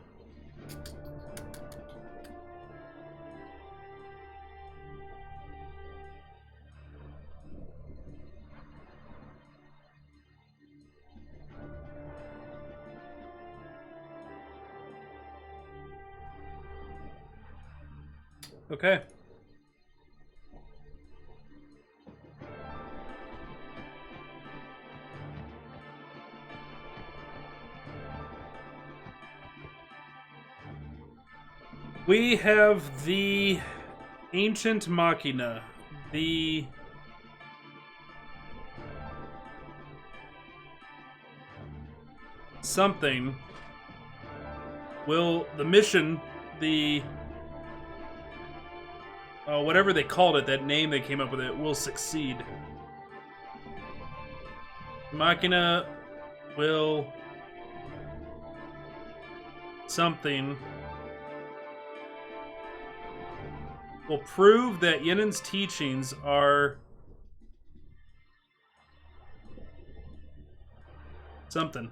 Speaker 2: Okay. We have the Ancient Machina, the something will, the mission, the whatever they called it, that name they came up with it, will succeed. Machina will something will prove that Yenen's teachings are something.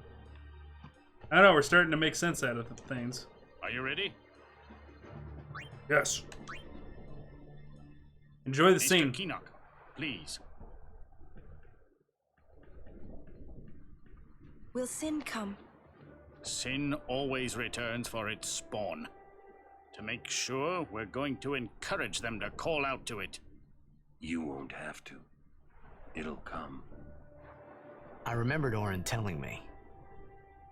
Speaker 2: I don't know, we're starting to make sense out of things.
Speaker 11: Are you ready?
Speaker 2: Yes. Enjoy the scene.
Speaker 11: Mr. Keenock, please.
Speaker 6: Will Sin come?
Speaker 11: Sin always returns for its spawn. To make sure, we're going to encourage them to call out to it.
Speaker 4: You won't have to. It'll come.
Speaker 9: I remembered Orin telling me.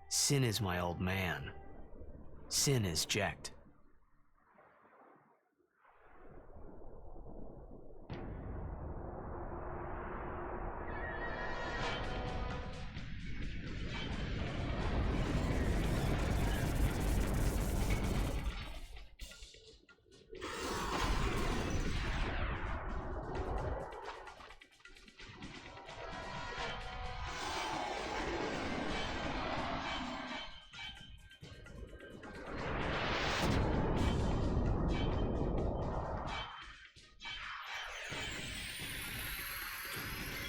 Speaker 9: Sin is my old man. Sin is Jecht.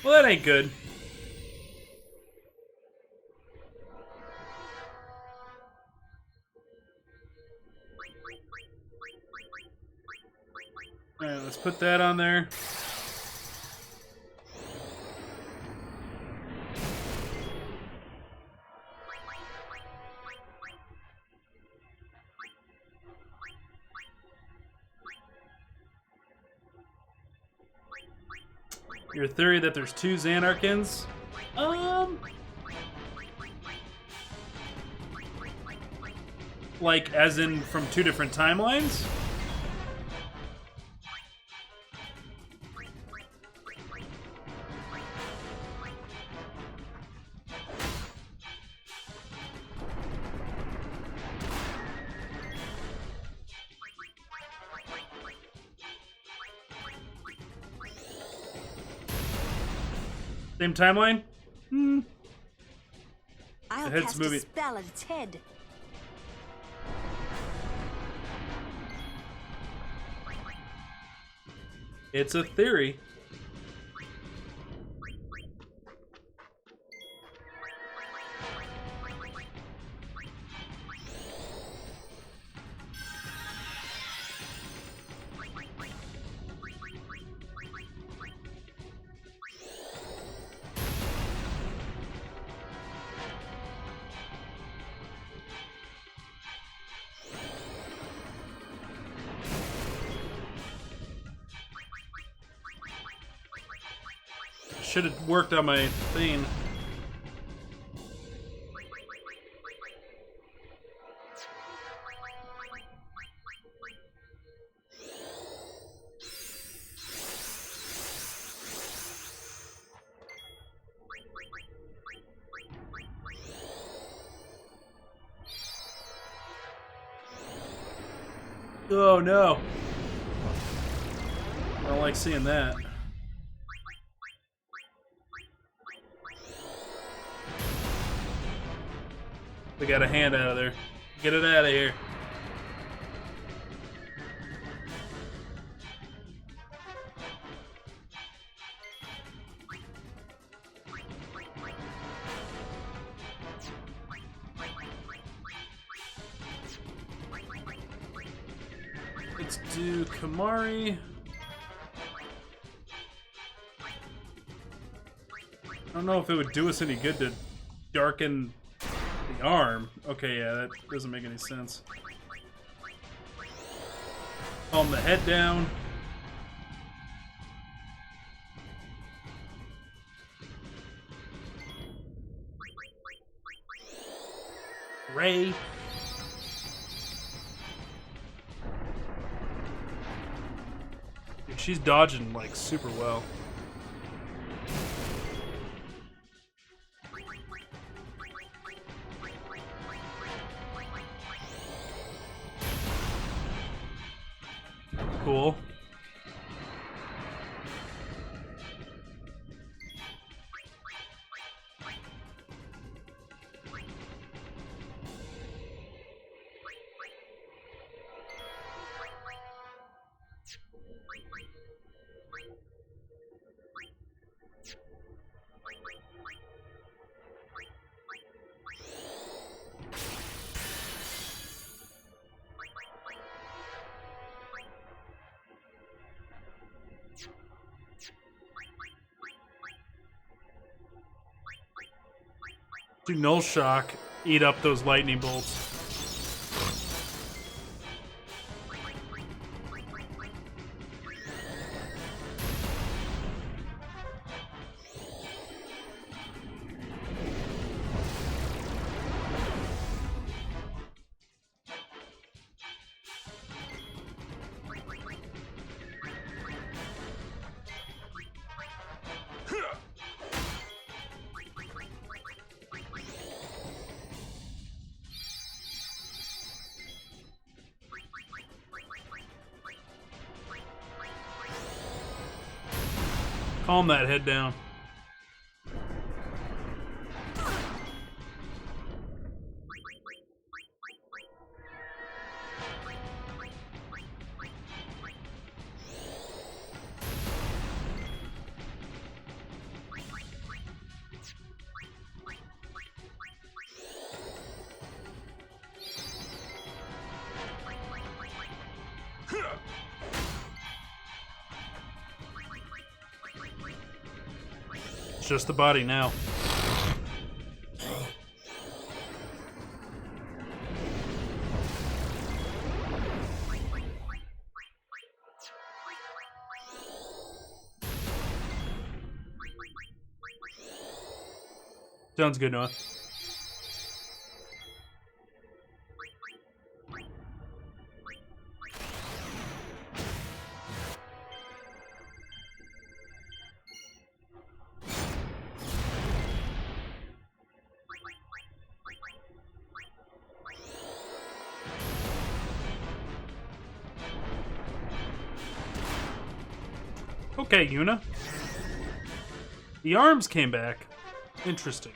Speaker 2: Well, that ain't good. Alright, let's put that on there. Your theory that there's two Xanarkins? Like, as in from two different timelines? Same timeline?
Speaker 6: I'll
Speaker 2: head's
Speaker 6: cast
Speaker 2: moving.
Speaker 6: a spell at its head.
Speaker 2: It's a theory. Should have worked on my thing. Oh no. I don't like seeing that. We got a hand out of there. Get it out of here. Let's do Kimahri. I don't know if it would do us any good to darken the arm. Okay, yeah, that doesn't make any sense. Calm the head down. Ray. Dude, she's dodging like super well. Cool. Do Null Shock eat up those lightning bolts? Calm that head down. It's just the body now. Sounds good, Noah. Okay, Yuna. The arms came back. Interesting.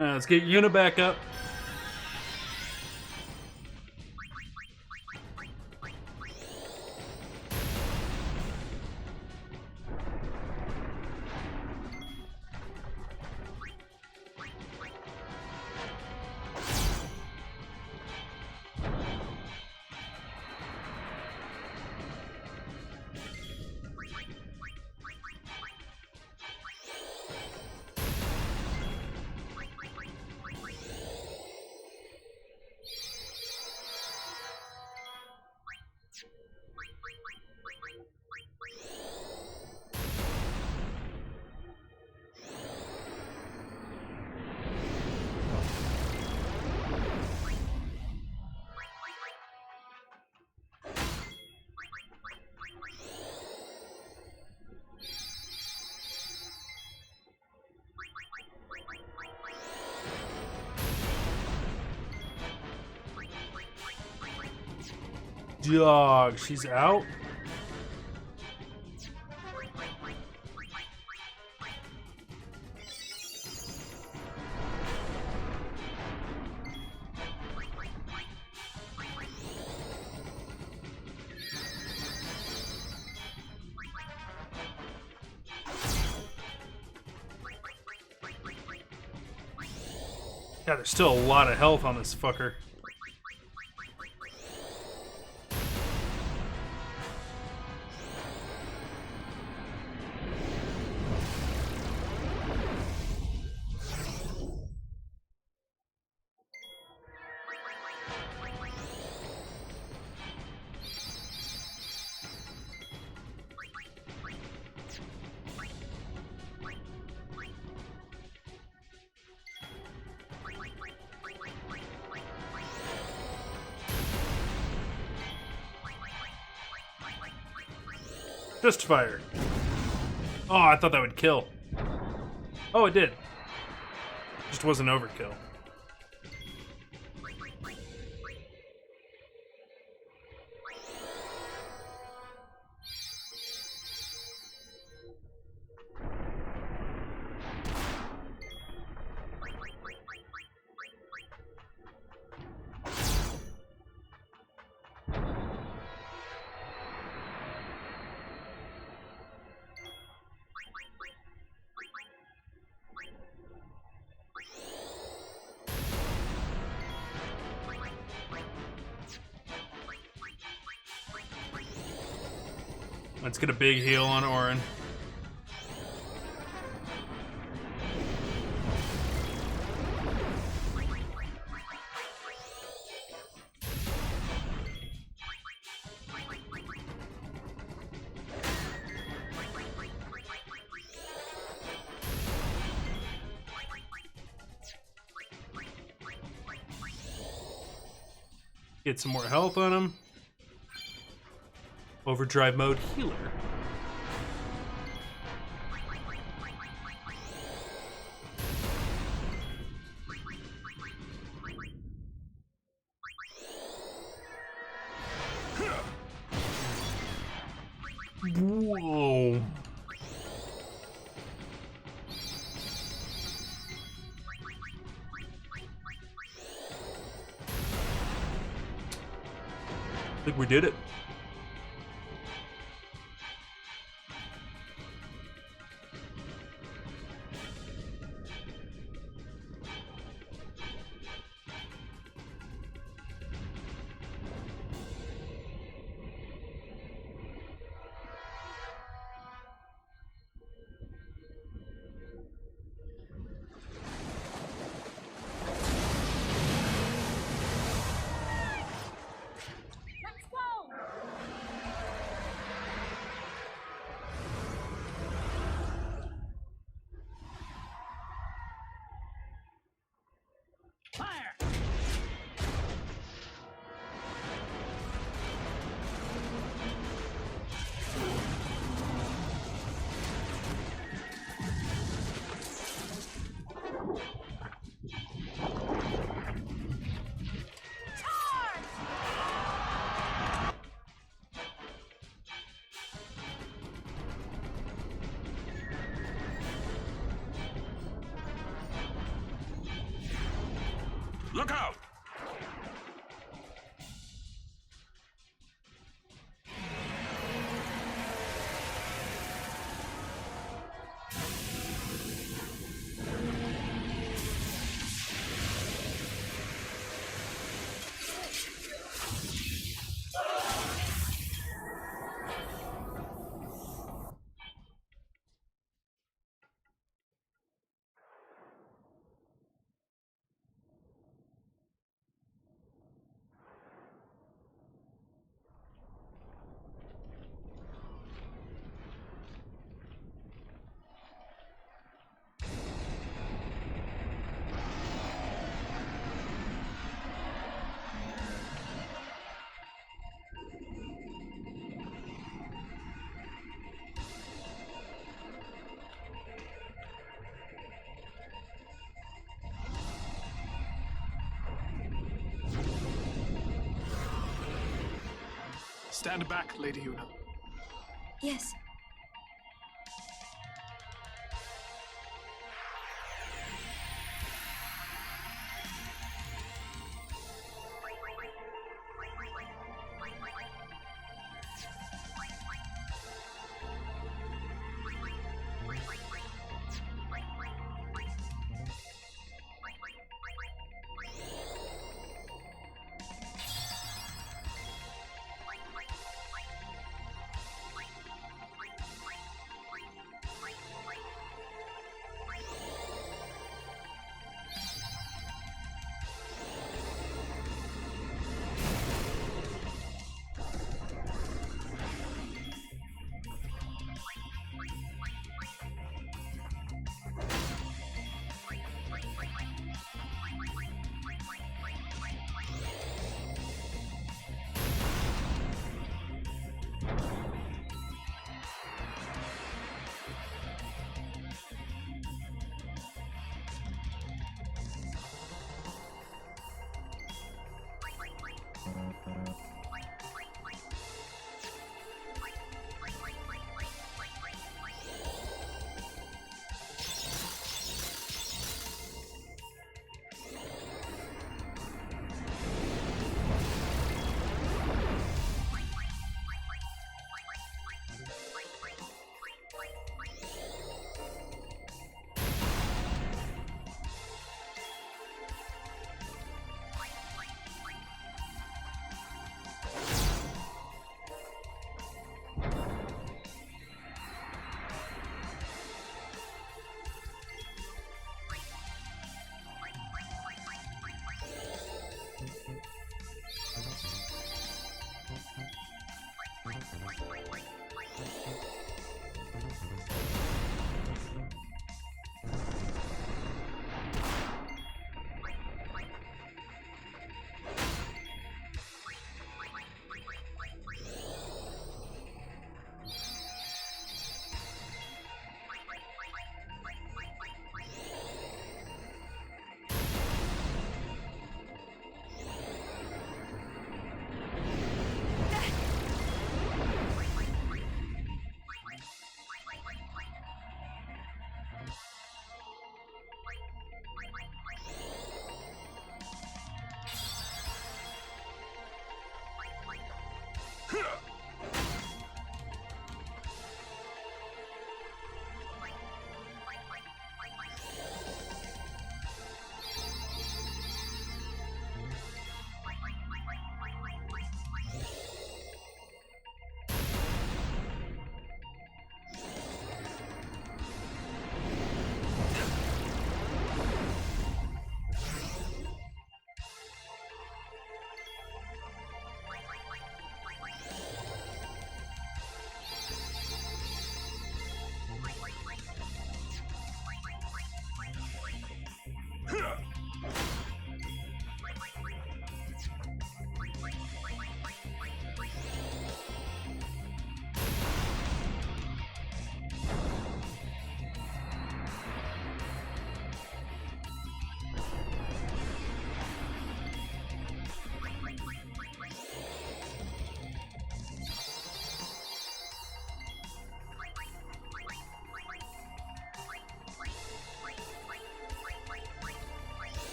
Speaker 2: Let's get Yuna back up. Dog, she's out? Yeah, there's still a lot of health on this fucker. Just fire. Oh, I thought that would kill. Oh, it did. Just wasn't overkill. Let's get a big heal on Orin. Get some more health on him. Overdrive mode healer. Whoa. I think we did it.
Speaker 4: Look out!
Speaker 12: Stand back, Lady Yuna.
Speaker 6: Yes.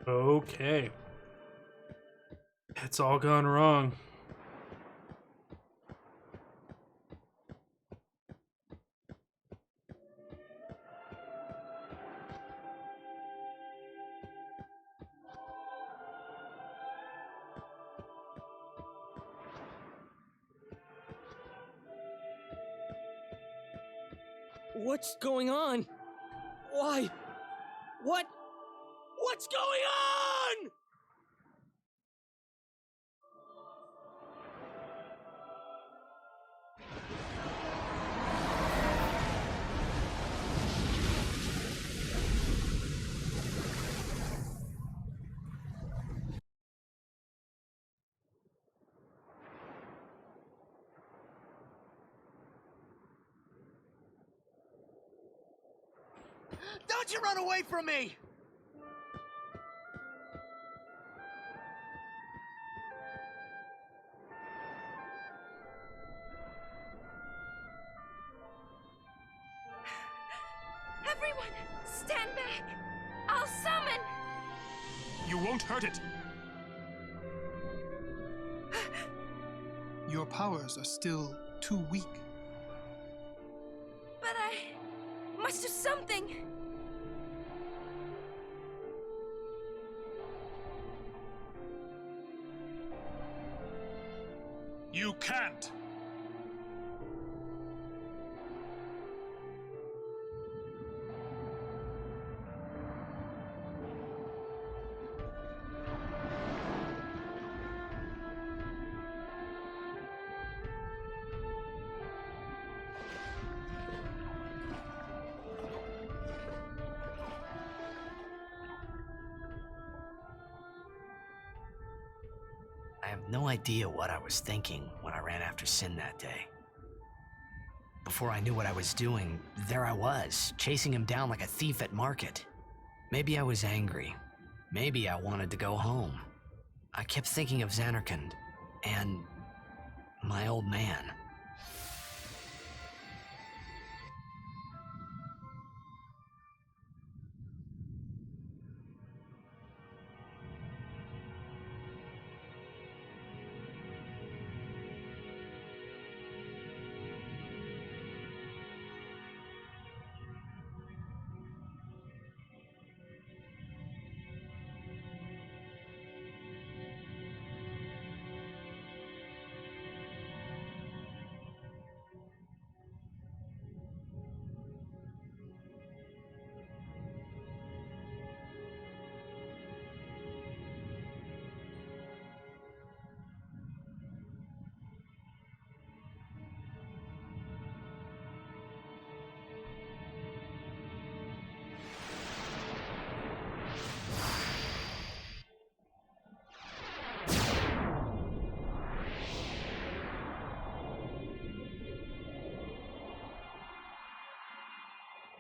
Speaker 2: Okay. It's all gone wrong.
Speaker 3: What's going on? Why? What's going on?
Speaker 9: Don't you run away from me!
Speaker 6: Everyone, stand back! I'll summon!
Speaker 12: You won't hurt it. Your powers are still too weak.
Speaker 6: But I must do something!
Speaker 12: You can't.
Speaker 9: I have no idea what I was thinking when I ran after Sin that day. Before I knew what I was doing, there I was, chasing him down like a thief at market. Maybe I was angry. Maybe I wanted to go home. I kept thinking of Zanarkand and my old man.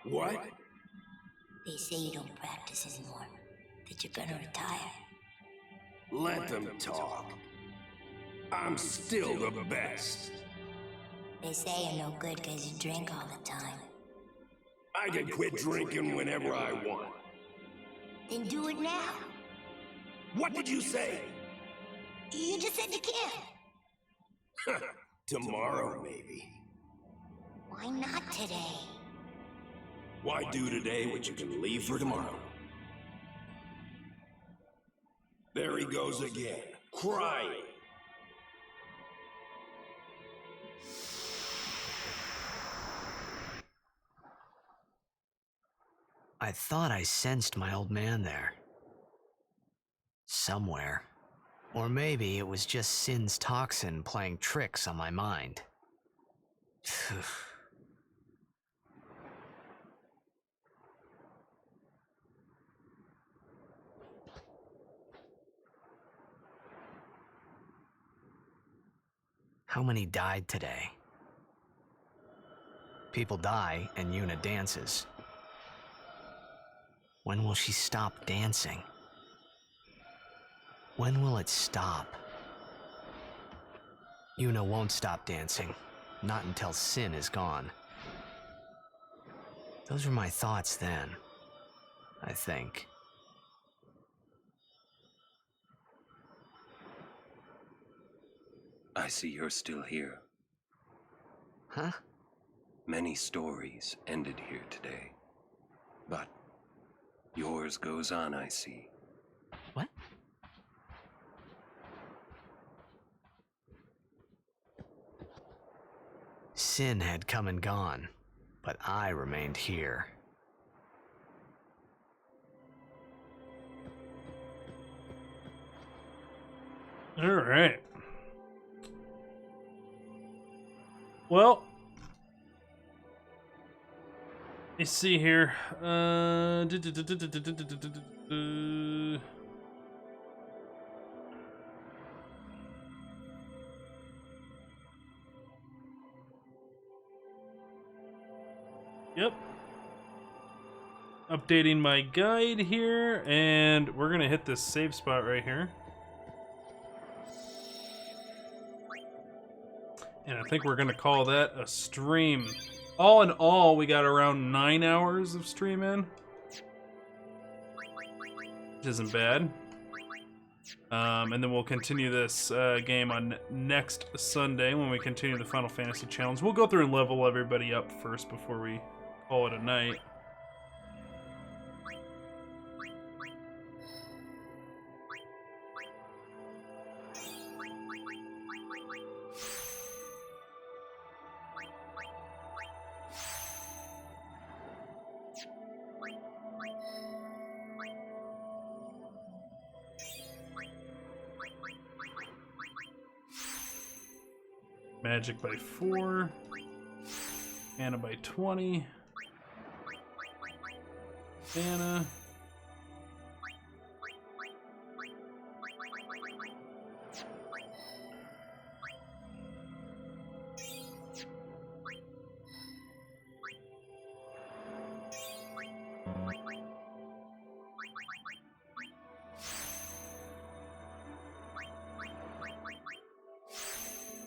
Speaker 13: What?
Speaker 5: They say you don't practice anymore, that you're gonna retire.
Speaker 13: Let them talk. I'm still the best.
Speaker 5: They say you're no good because you drink all the time.
Speaker 13: I can quit drinking whenever I want.
Speaker 5: Then do it now.
Speaker 13: What did you say?
Speaker 5: You just said you can't.
Speaker 13: Tomorrow, maybe.
Speaker 5: Why not today?
Speaker 13: Why do today what you can leave for tomorrow? There he goes again, crying.
Speaker 9: I thought I sensed my old man there. Somewhere. Or maybe it was just Sin's toxin playing tricks on my mind. How many died today? People die and Yuna dances. When will she stop dancing? When will it stop? Yuna won't stop dancing, not until Sin is gone. Those were my thoughts then, I think.
Speaker 4: I see you're still here.
Speaker 9: Huh?
Speaker 4: Many stories ended here today. But yours goes on, I see.
Speaker 9: What? Sin had come and gone, but I remained here.
Speaker 2: All right. Well, let me see here. Yep. Updating my guide here, and we're gonna hit this save spot right here. And I think we're gonna call that a stream. All in all, we got around 9 hours of stream in, which isn't bad. And then we'll continue this game on next Sunday when we continue the Final Fantasy Challenge. We'll go through and level everybody up first before we call it a night. Magic by 4, mana by 20, mana.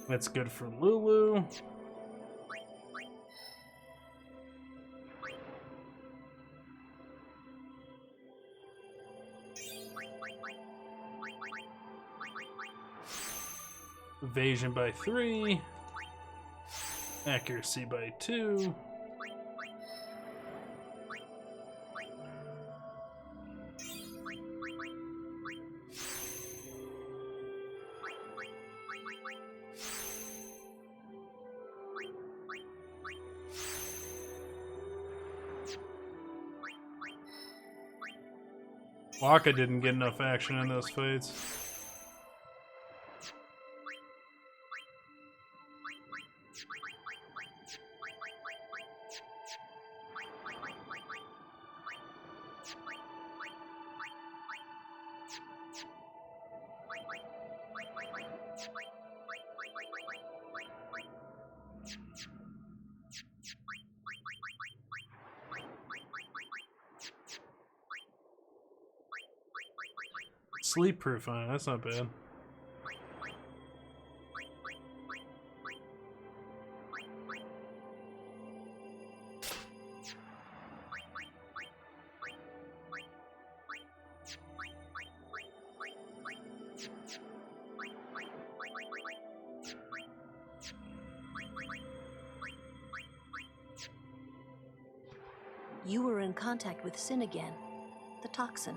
Speaker 2: That's good for Lulu. Evasion by 3. Accuracy by 2. Waka didn't get enough action in those fights. Sleep proof on it, that's not bad.
Speaker 10: You were in contact with Sin again. The toxin.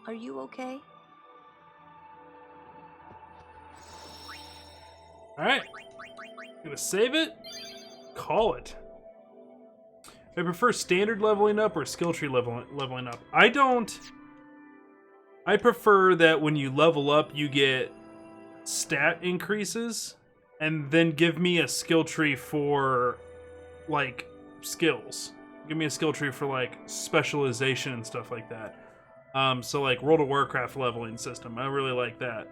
Speaker 10: Are you okay?
Speaker 2: Alright. Gonna save it. Call it. I prefer standard leveling up or skill tree leveling up. I prefer that when you level up, you get stat increases, and then give me a skill tree for, like, skills. Give me a skill tree for, like, specialization and stuff like that. So, like, World of Warcraft leveling system. I really like that.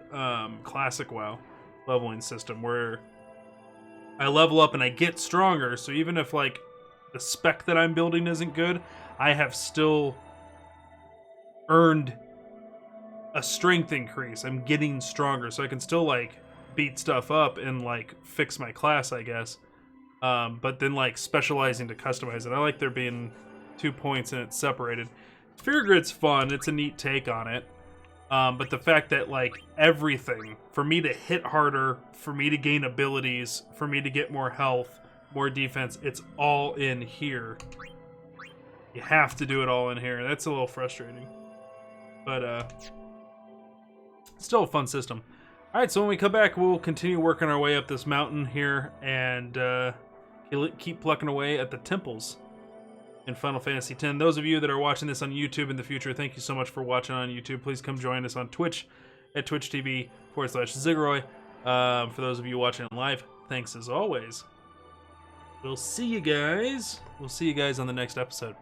Speaker 2: Classic WoW leveling system, where I level up and I get stronger, so even if, like, the spec that I'm building isn't good, I have still earned a strength increase. I'm getting stronger, so I can still, like, beat stuff up and, like, fix my class, I guess. But then, like, specializing to customize it. I like there being 2 points and it's separated. Sphere Grid's fun. It's a neat take on it. But the fact that, like, everything, for me to hit harder, for me to gain abilities, for me to get more health, more defense, it's all in here. You have to do it all in here. That's a little frustrating. But, still a fun system. Alright, so when we come back, we'll continue working our way up this mountain here, and, keep plucking away at the temples in Final Fantasy X. Those of you that are watching this on YouTube in the future, thank you so much for watching on YouTube. Please come join us on Twitch at twitch.tv/Zigguroy. For those of you watching live, thanks as always. We'll see you guys. We'll see you guys on the next episode.